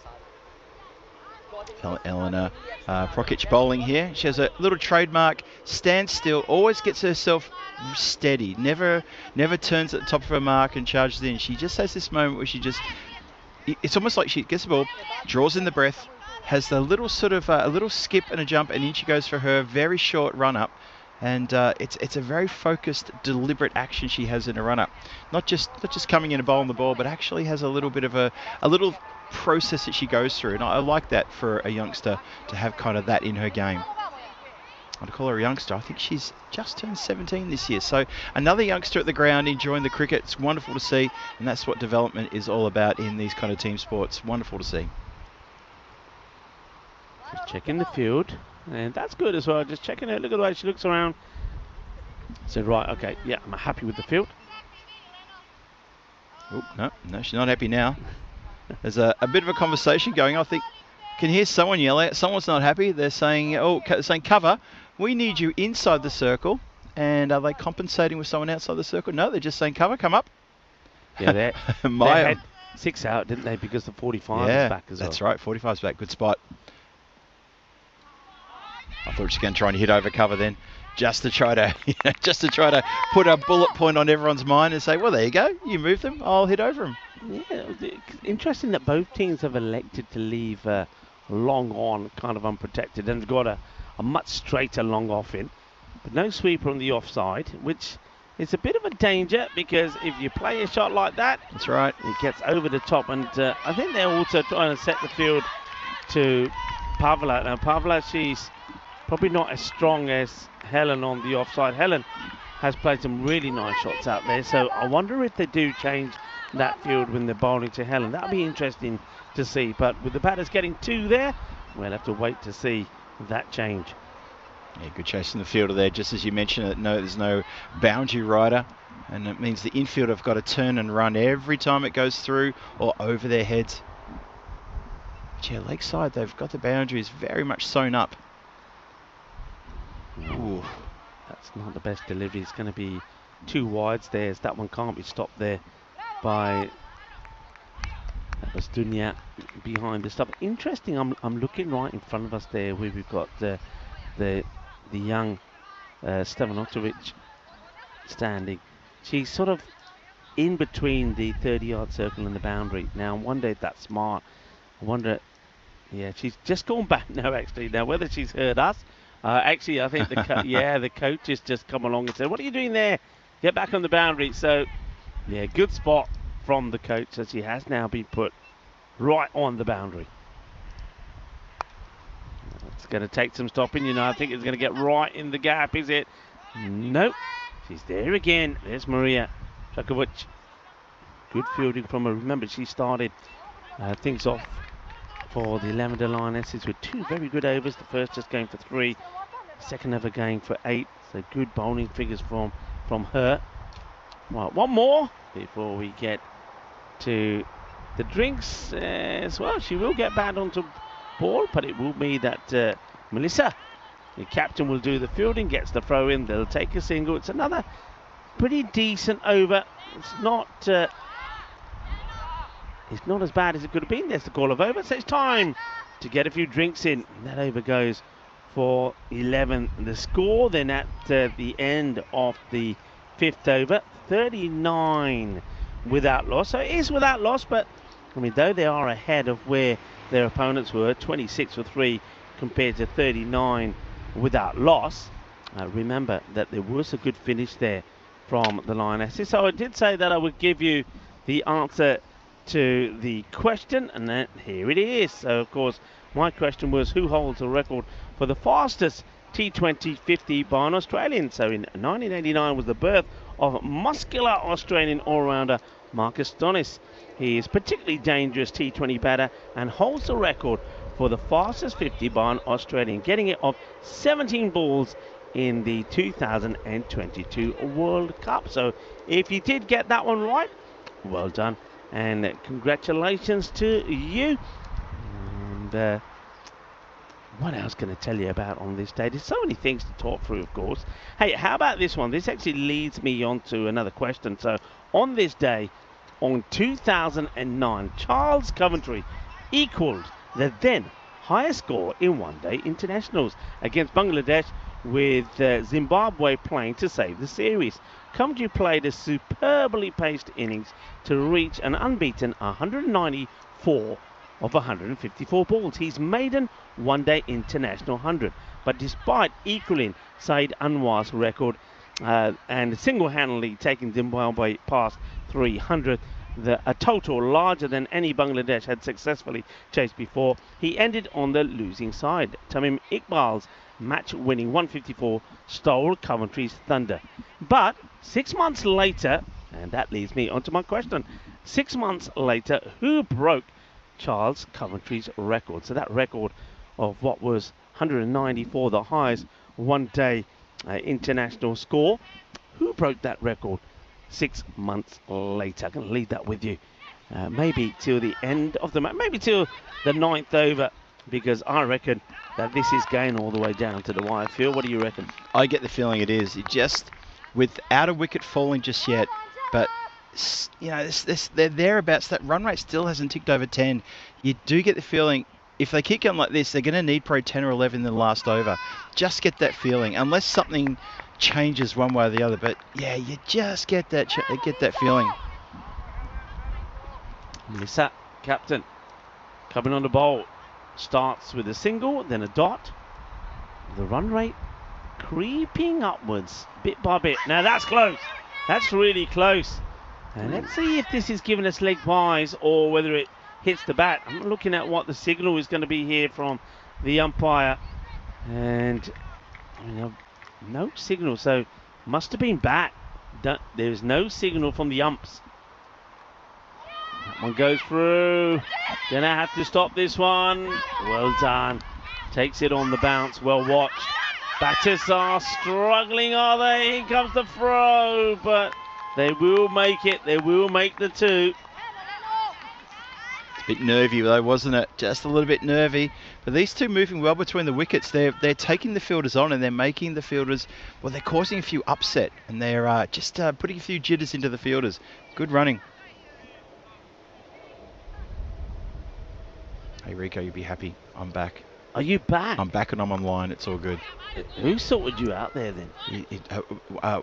Eleanor Prokic bowling here. She has a little trademark, stands still, always gets herself steady, never turns at the top of her mark and charges in. She just has this moment where she just, it's almost like she gets the ball, draws in the breath, has the little sort of a little skip and a jump, and in she goes for her very short run up. And it's a very focused, deliberate action she has in a run up. Not just coming in and bowling the ball, but actually has a little bit of a little process that she goes through. And I like that for a youngster to have kind of that in her game. I'd call her a youngster. I think she's just turned 17 this year. So another youngster at the ground enjoying the cricket. It's wonderful to see. And that's what development is all about in these kind of team sports. Wonderful to see. Just checking the field. And that's good as well. Just checking it. Look at the way she looks around. Said, right, okay, yeah, I'm happy with the field. Oh, no, she's not happy now. There's a bit of a conversation going on. I think can hear someone yell out. Someone's not happy. They're saying, saying cover. We need you inside the circle. And are they compensating with someone outside the circle? No, they're just saying cover. Come up. Yeah, they had 6 out, didn't they? Because the 45 is back as well. That's right. 45's back. Good spot. I thought she was going to try and hit over cover then, just to try to put a bullet point on everyone's mind and say, well, there you go, you move them, I'll hit over them. Yeah, interesting that both teams have elected to leave long on, kind of unprotected, and got a much straighter long off in, but no sweeper on the offside, which is a bit of a danger because if you play a shot like that, that's right, it gets over the top, and I think they're also trying to set the field to Pavla. Now Pavla, she's probably not as strong as Helen on the offside. Helen has played some really nice shots out there, so I wonder if they do change that field when they're bowling to Helen. That'll be interesting to see, but with the batters getting 2 there, we'll have to wait to see that change. Yeah, good chase in the fielder there, just as you mentioned, there's no boundary rider, and it means the infield have got to turn and run every time it goes through or over their heads. But yeah, leg side, they've got the boundaries very much sewn up. Ooh. That's not the best delivery. It's going to be 2 wides there. That one can't be stopped there by that was Dunya behind the stop. Interesting. I'm looking right in front of us there where we've got the young Stevanotovic standing. She's sort of in between the 30-yard circle and the boundary. Now I wonder if that's smart. I wonder. Yeah, she's just gone back now. Actually, now whether she's heard us. Actually, I think the coach has just come along and said, what are you doing there? Get back on the boundary. So, yeah, good spot from the coach as he has now been put right on the boundary. It's going to take some stopping. I think it's going to get right in the gap, is it? Nope. She's there again. There's Maria Čaković. Good fielding from her. Remember, she started things off for the Lavender Lionesses with 2 very good overs. The first just going for 3, second over going for 8. So good bowling figures from her. Well, one more before we get to the drinks as well. She will get back onto ball, but it will be that Melissa, the captain, will do the fielding, gets the throw in. They'll take a single. It's another pretty decent over. It's not as bad as it could have been. There's the call of over. So it's time to get a few drinks in. And that over goes for 11. The score then at the end of the 5th over, 39 without loss. So it is without loss, but I mean, though they are ahead of where their opponents were, 26 for 3 compared to 39 without loss. Remember that there was a good finish there from the Lionesses. So I did say that I would give you the answer to the question, and then here it is. So of course my question was, who holds the record for the fastest T20 50 by an Australian? So in 1989 was the birth of muscular Australian all-rounder Marcus Stonis. He is particularly dangerous T20 batter and holds the record for the fastest 50 by an Australian, getting it off 17 balls in the 2022 World Cup. So if you did get that one right, well done. And congratulations to you. And what else can I tell you about on this day? There's so many things to talk through, of course. Hey, how about this one? This actually leads me on to another question. So on this day, on 2009, Charles Coventry equalled the then highest score in one-day internationals against Bangladesh, with Zimbabwe playing to save the series. Coventry played a superbly paced innings to reach an unbeaten 194 of 154 balls, his maiden one-day international 100. But despite equaling Saeed Anwar's record and single-handedly taking Zimbabwe past 300, a total larger than any Bangladesh had successfully chased before, he ended on the losing side. Tamim Iqbal's match-winning 154 stole Coventry's thunder. But 6 months later, and that leads me onto my question, 6 months later, who broke Charles Coventry's record? So that record of what was 194, the highest one-day international score, who broke that record 6 months later? I'm going to leave that with you. Maybe till the end of the match, maybe till the 9th over, because I reckon that this is going all the way down to the wire. Phil, what do you reckon? I get the feeling it is. It just, without a wicket falling just yet, but you know, they're thereabouts. That run rate still hasn't ticked over 10. You do get the feeling if they keep going like this, they're going to need probably 10 or 11 in the last over. Just get that feeling, unless something changes one way or the other. But yeah, you just get that feeling. Melissa, captain, coming on the bowl, starts with a single, then a dot. The run rate creeping upwards bit by bit. Now that's close. That's really close. And let's see if this is giving us leg byes or whether it hits the bat. I'm looking at what the signal is going to be here from the umpire, and no signal, so must have been bat. There's no signal from the umps. That one goes through. Gonna have to stop this one. Well done. Takes it on the bounce. Well watched. Batters are struggling, are they? Here comes the throw, but they will make it. They will make the two. It's a bit nervy though, wasn't it? Just a little bit nervy. But these two moving well between the wickets. They're taking the fielders on, and they're making the fielders, well, they're causing a few upset, and they're just putting a few jitters into the fielders. Good running. Hey Rico, you'll be happy. I'm back. Are you back? I'm back and I'm online. It's all good. Who sorted you out there then?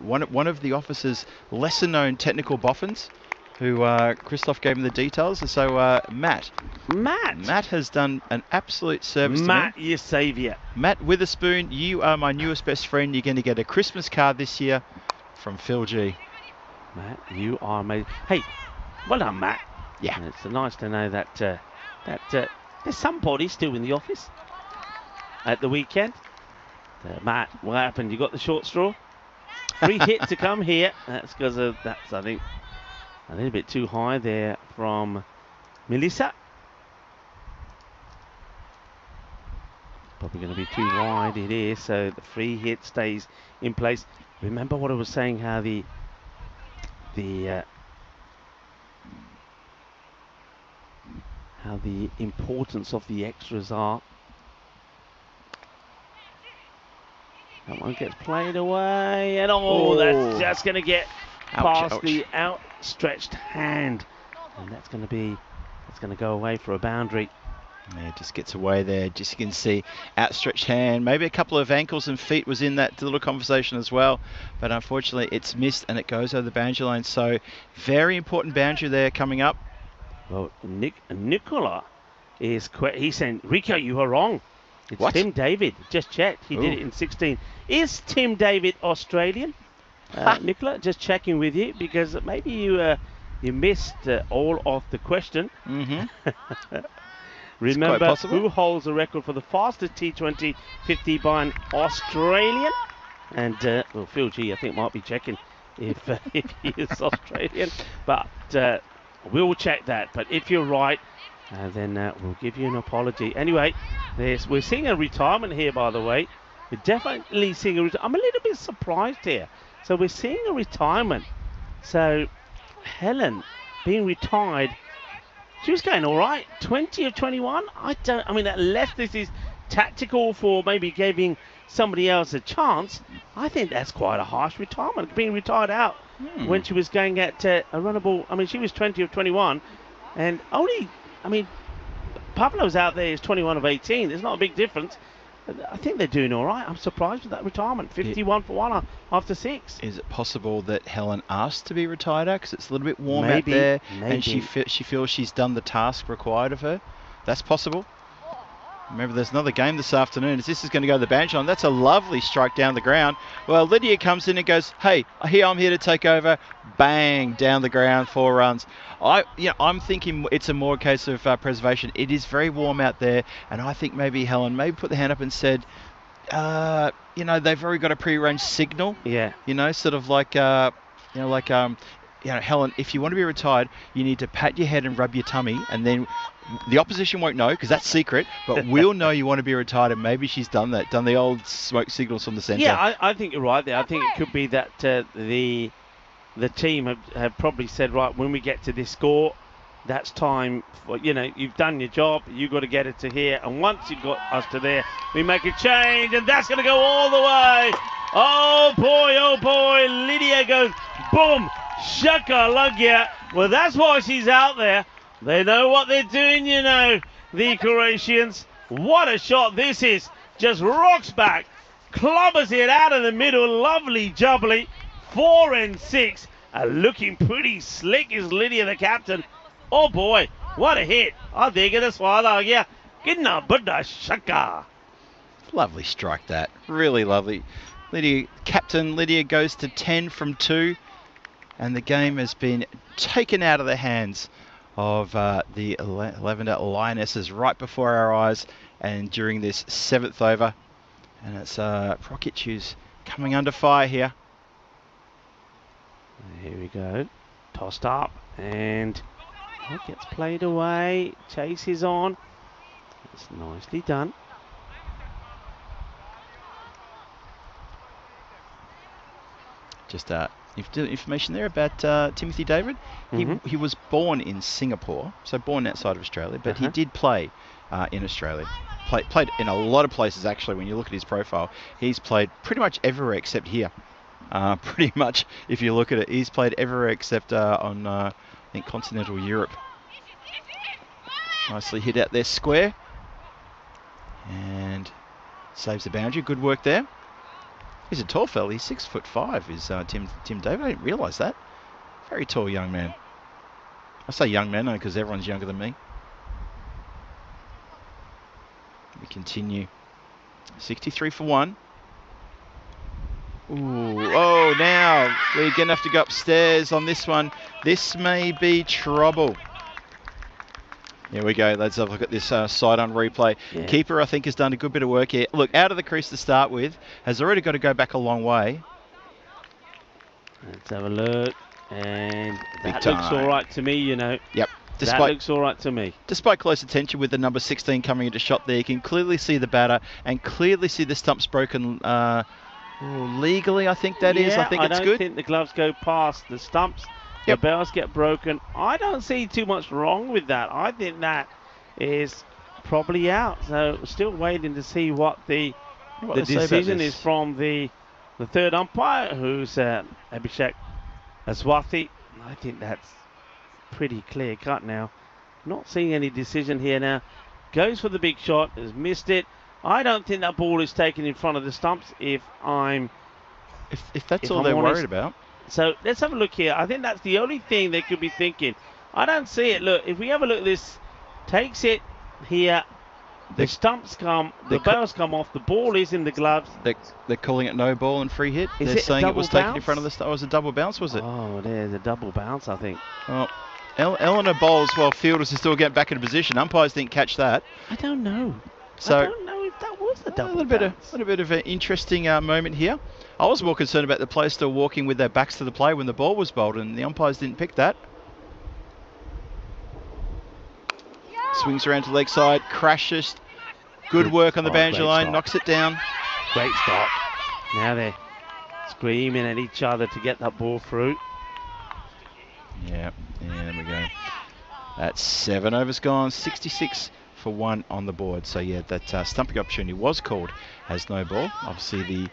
One of the officer's lesser known technical boffins, who Christoph gave him the details. And so Matt has done an absolute service to me. Matt, your saviour. Matt Witherspoon, you are my newest best friend. You're going to get a Christmas card this year from Phil G. Matt, you are amazing. Hey, well done, Matt. Yeah. And it's nice to know that there's somebody still in the office at the weekend. Matt, what happened? You got the short straw? Free hit to come here. That's because of that's, I think, a little bit too high there from Melissa. Probably going to be too wide. It is. So the free hit stays in place. Remember what I was saying? How the importance of the extras are. That one gets played away, and that's just going to get past the outstretched hand, and that's going to go away for a boundary. Yeah, it just gets away there. Just you can see outstretched hand. Maybe a couple of ankles and feet was in that little conversation as well, but unfortunately it's missed and it goes over the boundary line. So very important boundary there coming up. Well, Nicola is he's saying, Rico, you are wrong. It's what? Tim David. Just checked. He did it in 16. Is Tim David Australian? Nicola, just checking with you because maybe you missed all of the question. Mm-hmm. Remember who holds the record for the fastest T20 50 by an Australian? And well, Phil G, I think, might be checking if he is Australian. But we'll check that. But if you're right, then we'll give you an apology. Anyway, we're seeing a retirement here, by the way. We're definitely seeing I'm a little bit surprised here. So we're seeing a retirement. So Helen being retired, she was going all right. 20 of 21. I mean, unless this is tactical for maybe giving somebody else a chance, I think that's quite a harsh retirement. Being retired out when she was going at a runnable. I mean, she was 20 of 21, and only, I mean, Pablo's out there is 21 of 18. There's not a big difference. I think they're doing all right. I'm surprised with that retirement. 51 for 1 after 6. Is it possible that Helen asked to be retired because it's a little bit warm Maybe, out there, maybe. and she feels she's done the task required of her? That's possible. Remember, there's another game this afternoon. This is going to go to the bench line. That's a lovely strike down the ground. Well, Lydia comes in and goes, "Hey, I'm here to take over." Bang, down the ground, 4 runs. I'm thinking it's a more case of preservation. It is very warm out there, and I think maybe Helen put the hand up and said, they've already got a pre-arranged signal. Yeah. Sort of like, Helen, if you want to be retired, you need to pat your head and rub your tummy, and then the opposition won't know because that's secret, but we'll know you want to be retired, and maybe she's done the old smoke signals from the centre. Yeah, I think you're right there. I think it could be that the team have probably said, right, when we get to this score, that's time for, you've done your job, you've got to get it to here, and once you've got us to there, we make a change, and that's going to go all the way. Oh boy, Lydia goes, boom, shaka lugya. Well, that's why she's out there. They know what they're doing, the Croatians. What a shot this is. Just rocks back, clubbers it out of the middle, lovely jubbly. 4 and 6. Looking pretty slick is Lydia, the captain. Oh boy, what a hit. I think it's father, yeah. Gidna Buddha shaka. Lovely strike that. Really lovely. Captain Lydia goes to 10 from 2. And the game has been taken out of the hands of the Lavender Lionesses right before our eyes, and during this 7th over. And it's Prokic who's coming under fire here. Here we go. Tossed up, and it gets played away. Chase is on. It's nicely done. Just information there about Timothy David. He was born in Singapore, so born outside of Australia, but he did play in Australia. Played in a lot of places, actually. When you look at his profile, he's played pretty much everywhere except here. Pretty much, if you look at it, he's played everywhere except on, I think, continental Europe. Nicely hit out there, square. And saves the boundary. Good work there. He's a tall fella. He's 6'5", is Tim David. I didn't realise that. Very tall young man. I say young man because everyone's younger than me. We continue. 63 for 1. Ooh, oh, now we're going to have to go upstairs on this one. This may be trouble. Here we go. Let's have a look at this side-on replay. Yeah. Keeper, I think, has done a good bit of work here. Look, out of the crease to start with. Has already got to go back a long way. Let's have a look. And that looks all right to me, Yep. That looks all right to me. Despite close attention with the number 16 coming into shot there, you can clearly see the batter and clearly see the stumps broken legally, I think that is. I think it's good. I don't think the gloves go past the stumps. The bells get broken. I don't see too much wrong with that. I think that is probably out. So still waiting to see what the decision is from the third umpire, who's Abhishek Aswathi. I think that's pretty clear cut now. Not seeing any decision here now. Goes for the big shot, has missed it. I don't think that ball is taken in front of the stumps if that's all they're worried about. So let's have a look here. I think that's the only thing they could be thinking. I don't see it. Look, if we have a look at this, takes it here. The stumps come, the bells come off, the ball is in the gloves. They're calling it no ball and free hit. They're saying it was taken in front of the stumps. Oh, it was a double bounce, was it? Oh, there's a double bounce, I think. Well, Eleanor bowls while fielders are still getting back into position. Umpires didn't catch that. I don't know. So I don't know if that was the double bounce. A little bit of an interesting moment here. I was more concerned about the players still walking with their backs to the play when the ball was bowled, and the umpires didn't pick that. Swings around to leg side, crashes. Good work on the boundary line, knocks it down. Great stop. Now they're screaming at each other to get that ball through. Yeah, there we go. That's 7 overs gone, 66 for 1 on the board. So yeah, that stumping opportunity was called as no ball. Obviously the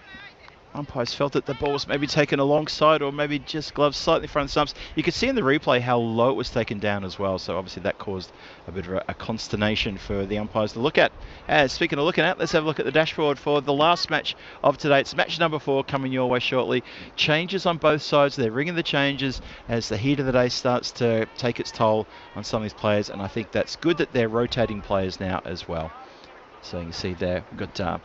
umpires felt that the ball was maybe taken alongside or maybe just gloves slightly in front of the stumps. You could see in the replay how low it was taken down as well, so obviously that caused a bit of a consternation for the umpires to look at. Speaking of looking at, let's have a look at the dashboard for the last match of today. It's match number 4 coming your way shortly. Changes on both sides. They're ringing the changes as the heat of the day starts to take its toll on some of these players, and I think that's good that they're rotating players now as well. So you can see there, we've got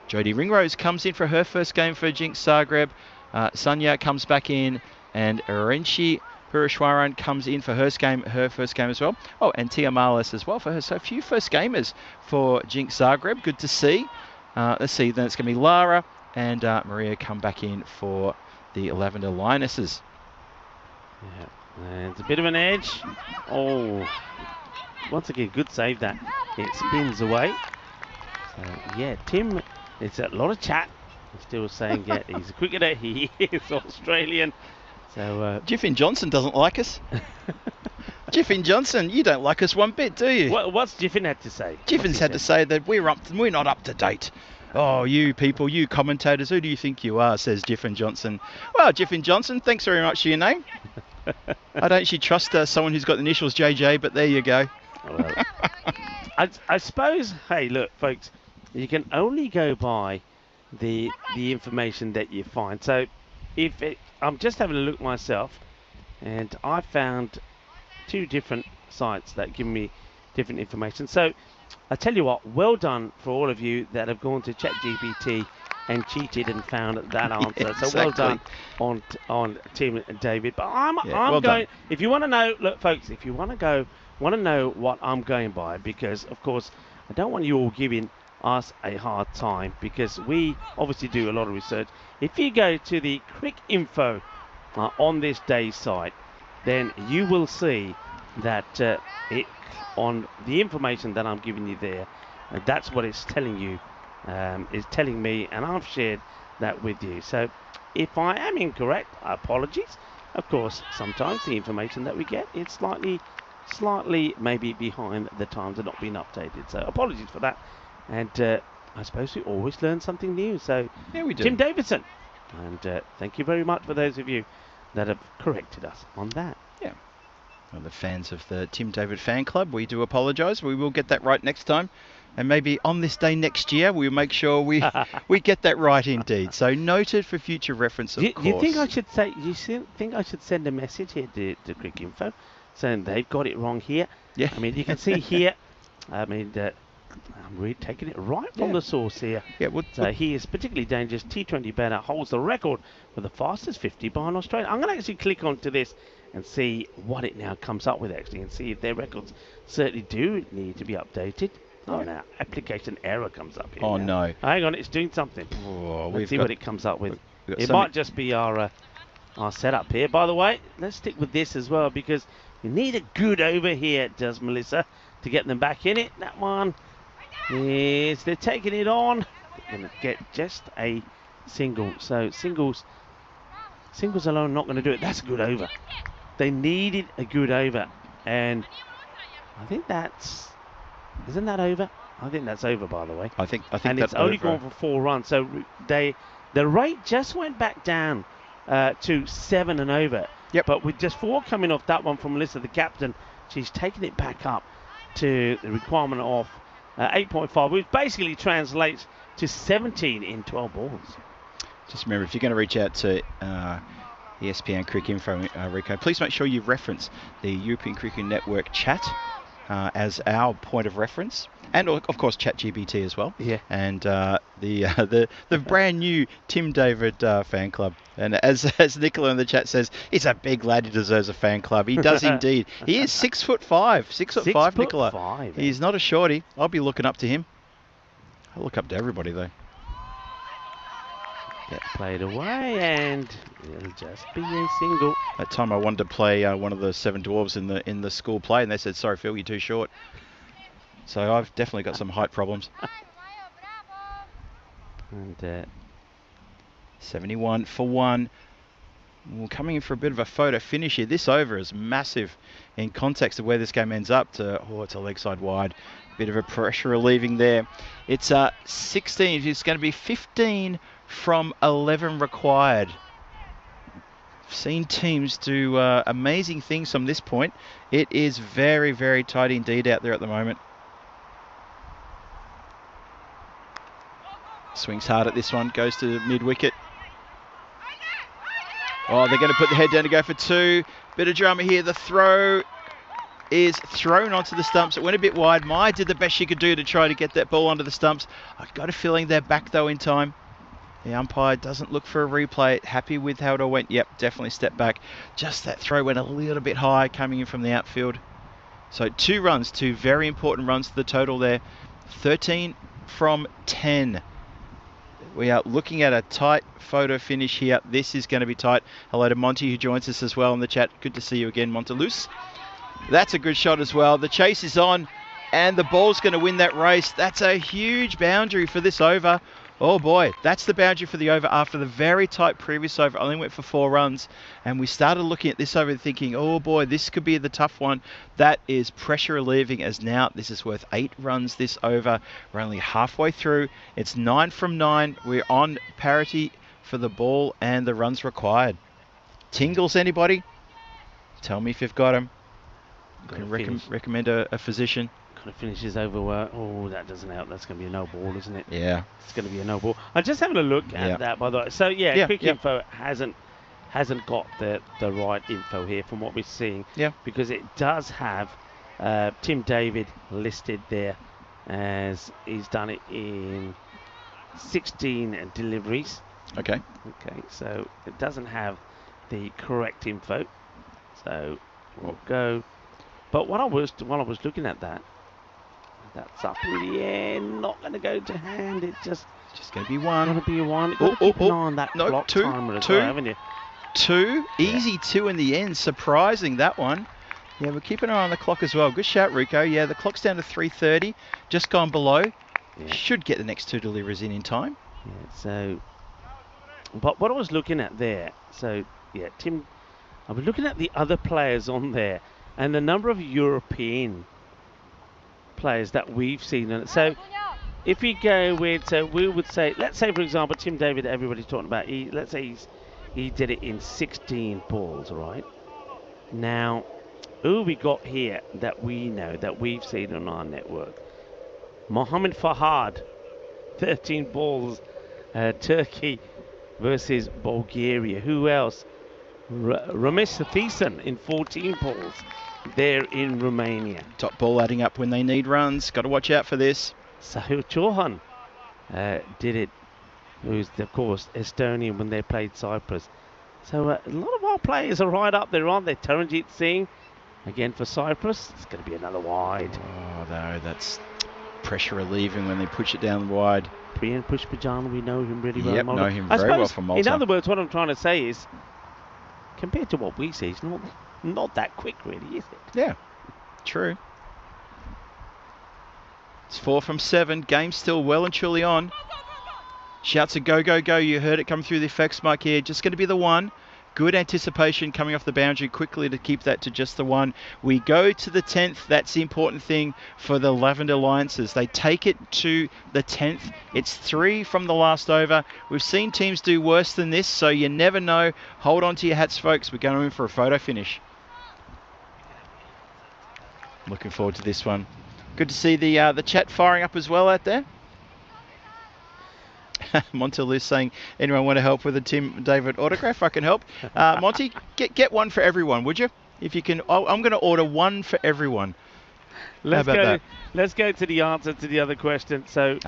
Jodie Ringrose comes in for her first game for Jinx Zagreb. Sanya comes back in, and Renshi Purishwaran comes in for her first game as well. Oh, and Tia Marles as well for her. So a few first gamers for Jinx Zagreb. Good to see. Let's see, then it's going to be Lara and Maria come back in for the Lavender Lionesses. Yeah, and it's a bit of an edge. Oh, once again, good save that. It spins away. So, yeah, Tim, it's a lot of chat. He's still saying, yeah, he's a cricketer. He is Australian. So Jiffin Johnson doesn't like us. Jiffin Johnson, you don't like us one bit, do you? What's Jiffin had to say? Jiffin's had to say that we're not up to date. Oh, you people, you commentators, who do you think you are, says Jiffin Johnson. Well, Jiffin Johnson, thanks very much for your name. I don't actually trust someone who's got the initials JJ, but there you go. Well, I suppose, hey, look, folks, you can only go by the information that you find. So I'm just having a look myself, and I found 2 different sites that give me different information. So I tell you what, well done for all of you that have gone to ChatGPT and cheated and found that answer. Yeah, so exactly. well done on Tim and David. But I'm well going. done. If you want to know, look, folks, if you want to know what I'm going by, because of course I don't want you all giving us a hard time, because we obviously do a lot of research. If you go to the quick info on this day's site, then you will see that it on the information that I'm giving you there, that's what it's telling you, is telling me, and I've shared that with you. So if I am incorrect, apologies. Of course, sometimes the information that we get is slightly maybe behind the times and not being updated. So apologies for that. And I suppose we always learn something new. So yeah, we do. Tim Davidson, and thank you very much for those of you that have corrected us on that. Yeah. Well, the fans of the Tim David fan club, we do apologise. We will get that right next time. And maybe on this day next year, we'll make sure we get that right indeed. So noted for future reference, of course. You think I should say? Think I should send a message here to Quick Info, saying they've got it wrong here? Yeah. I mean, you can see here. I mean, I'm really taking it right from the source here. Yeah. So he is particularly dangerous. T20 batter holds the record for the fastest 50 by an Australian. I'm going to actually click onto this and see what it now comes up with, actually, and see if their records certainly do need to be updated. Oh, now application error comes up here. Oh, now. no. Hang on, it's doing something. Oh, Let's see what it comes up with. It so might just be our setup here. By the way, let's stick with this as well, because we need a good over here, does Melissa, to get them back in it. That one is, they're taking it on. They're going to get just a single. So singles alone not going to do it. That's a good over. They needed a good over, and I think that's, isn't that over? I think that's over, by the way. I think and that's it's only over. gone for 4 runs. So the rate just went back down to 7 and over. Yep. But with just 4 coming off that one from Melissa, the captain, she's taken it back up to the requirement of 8.5, which basically translates to 17 in 12 balls. Just remember, if you're going to reach out to ESPN Cricket Info, Rico, please make sure you reference the European Cricket Network chat as our point of reference, and of course ChatGPT as well. Yeah. And the brand new Tim David fan club. And as Nicola in the chat says, he's a big lad. He deserves a fan club. He does indeed. He is 6'5". 6'5", Nicola. 5, He's not a shorty. I'll be looking up to him. I look up to everybody though. Get played away, and it'll just be a single. That time I wanted to play one of the 7 dwarves in the school play, and they said, "Sorry, Phil, you're too short." So I've definitely got some height problems. And 71 for 1. We're coming in for a bit of a photo finish here. This over is massive in context of where this game ends up. It's a leg side wide. Bit of a pressure relieving there. It's 16. It's going to be 15 from 11 required. Seen teams do amazing things from this point. It is very, very tight indeed out there at the moment. Swings hard at this one, goes to mid-wicket. Oh, they're going to put the head down to go for 2. Bit of drama here. The throw is thrown onto the stumps. It went a bit wide. Maya did the best she could do to try to get that ball onto the stumps. I've got a feeling they're back though in time. The umpire doesn't look for a replay. Happy with how it all went. Yep, definitely step back. Just that throw went a little bit high coming in from the outfield. So 2 runs, 2 very important runs to the total there. 13 from 10. We are looking at a tight photo finish here. This is going to be tight. Hello to Monty, who joins us as well in the chat. Good to see you again, Montelus. That's a good shot as well. The chase is on, and the ball's going to win that race. That's a huge boundary for this over. Oh boy, that's the boundary for the over after the very tight previous over. Only went for 4 runs, and we started looking at this over and thinking, oh boy, this could be the tough one. That is pressure relieving, as now this is worth 8 runs this over. We're only halfway through. It's 9 from 9. We're on parity for the ball and the runs required. Tingles, anybody? Tell me if you've got them. Can recommend a physician. Kind of finishes over. Oh, that doesn't help. That's going to be a no ball, isn't it? Yeah. It's going to be a no ball. I'm just having a look at that, by the way. So yeah, quick info hasn't got the right info here from what we're seeing. Yeah. Because it does have Tim David listed there as he's done it in 16 deliveries. Okay. Okay. So it doesn't have the correct info. So we'll go. But while I was looking at that, that's up in the air, not going to go to hand. It's just going to be 1. Going to be 1. You've got to keep an eye on that clock timer as well, haven't you? 2. Easy 2 in the end. Surprising, that one. Yeah, we'll keep an eye on the clock as well. Good shout, Rico. Yeah, the clock's down to 3:30. Just gone below. Yeah. Should get the next 2 deliveries in time. Yeah, so... But what I was looking at there, so, yeah, Tim... I was looking at the other players on there, and the number of European players that we've seen. So if we go with, so we would say, let's say for example, Tim David, that everybody's talking about, let's say he did it in 16 balls, right? Now, who we got here that we know, that we've seen on our network? Mohammed Fahad, 13 balls, Turkey versus Bulgaria. Who else? Ramesh Sathisan in 14 balls. There in Romania. Top ball adding up when they need runs. Got to watch out for this. Sahil Chauhan did it. Who's, of course, Estonian when they played Cyprus. So a lot of our players are right up there, aren't they? Taranjit Singh, again for Cyprus. It's going to be another wide. Oh, no, that's pressure relieving when they push it down wide. Priyan Pushpajan, we know him really well. Yep, know him very well from Malta. In other words, what I'm trying to say is, compared to what we see, it's not that quick, really, is it? Yeah, true. It's 4 from 7. Game still well and truly on. Shouts a go, go, go. You heard it come through the effects mic here. Just going to be the 1. Good anticipation coming off the boundary quickly to keep that to just the 1. We go to the 10th. That's the important thing for the Lavender Alliances. They take it to the 10th. It's 3 from the last over. We've seen teams do worse than this, so you never know. Hold on to your hats, folks. We're going in for a photo finish. Looking forward to this one. Good to see the chat firing up as well out there. Montelus saying, anyone want to help with a Tim David autograph? I can help. Monty, get one for everyone, would you? If you can, I'm going to order 1 for everyone. Let's go to the answer to the other question. So,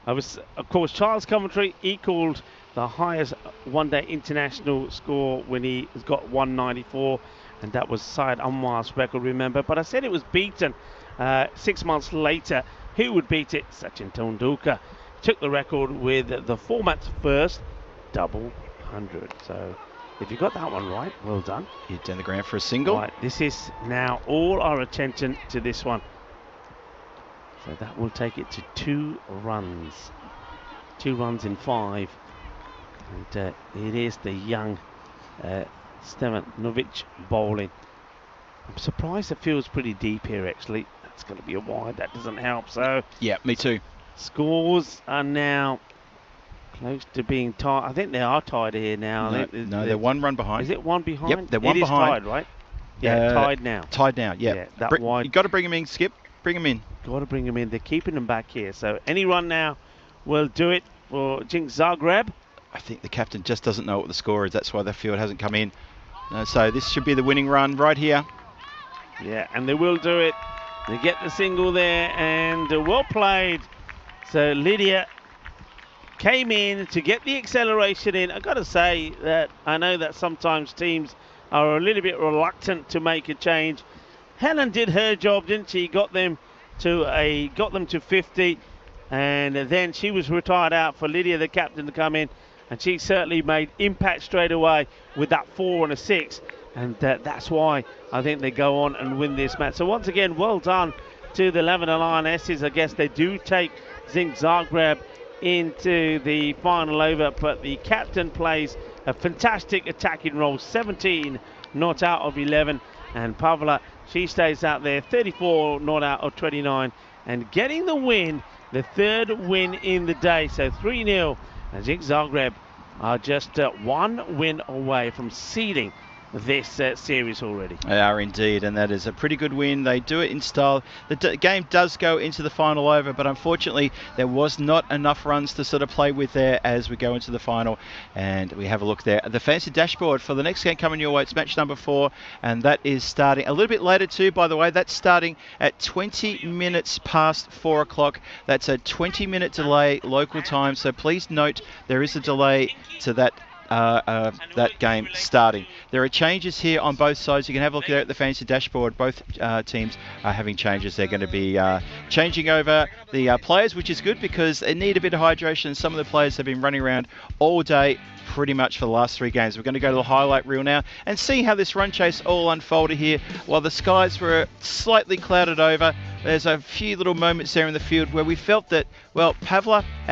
of course, Charles Coventry equaled the highest one-day international score when he got 194, and that was Syed Anwar's record, remember. But I said it was beaten 6 months later. Who would beat it? Sachin Tendulkar took the record with the format's first double 100. So if you got that one right, well done. Hit down the ground for a single. Right, this is now all our attention to this one. So that will take it to 2 runs. 2 runs in 5. And it is the young Stevanovic bowling. I'm surprised it feels pretty deep here, actually. That's going to be a wide. That doesn't help. So yeah, me too. Scores are now Close to being tied. I think they are tied here now. No, they're 1 run behind. Is it 1 behind? Yep, they're 1 It is behind. tied, right? Yeah, tied now. Tied now, yeah. That wide. You've got to bring them in, Skip. Bring them in. Got to bring them in. They're keeping them back here. So any run now will do it for Jinx Zagreb. I think the captain just doesn't know what the score is. That's why the field hasn't come in. So this should be the winning run right here. Yeah, and they will do it. They get the single there, and well played. So Lydia came in to get the acceleration in. I've got to say that I know that sometimes teams are a little bit reluctant to make a change. Helen did her job, didn't she? Got them to 50, and then she was retired out for Lydia, the captain, to come in, and she certainly made impact straight away with that 4 and a 6, and that's why I think they go on and win this match. So once again, well done to the Lavender Lionesses. I guess they do take Jinx Zagreb into the final over, but the captain plays a fantastic attacking role, 17 not out of 11, and Pavla, she stays out there, 34 not out of 29, and getting the win, the 3rd win in the day. So 3-0, and Jinx Zagreb are just 1 win away from seeding this series already. They are indeed, and that is a pretty good win. They do it in style. The game does go into the final over, but unfortunately there was not enough runs to sort of play with there as we go into the final. And we have a look there at the fancy dashboard for the next game coming your way. It's match number 4, and that is starting a little bit later too, by the way. That's starting at 20 minutes past 4 o'clock. That's a 20-minute delay local time, so please note there is a delay to that game starting. There are changes here on both sides. You can have a look there at the fancy dashboard. Both teams are having changes. They're going to be changing over the players, which is good because they need a bit of hydration. Some of the players have been running around all day pretty much for the last 3 games. We're going to go to the highlight reel now and see how this run chase all unfolded here. While the skies were slightly clouded over, there's a few little moments there in the field where we felt that, well, Pavla and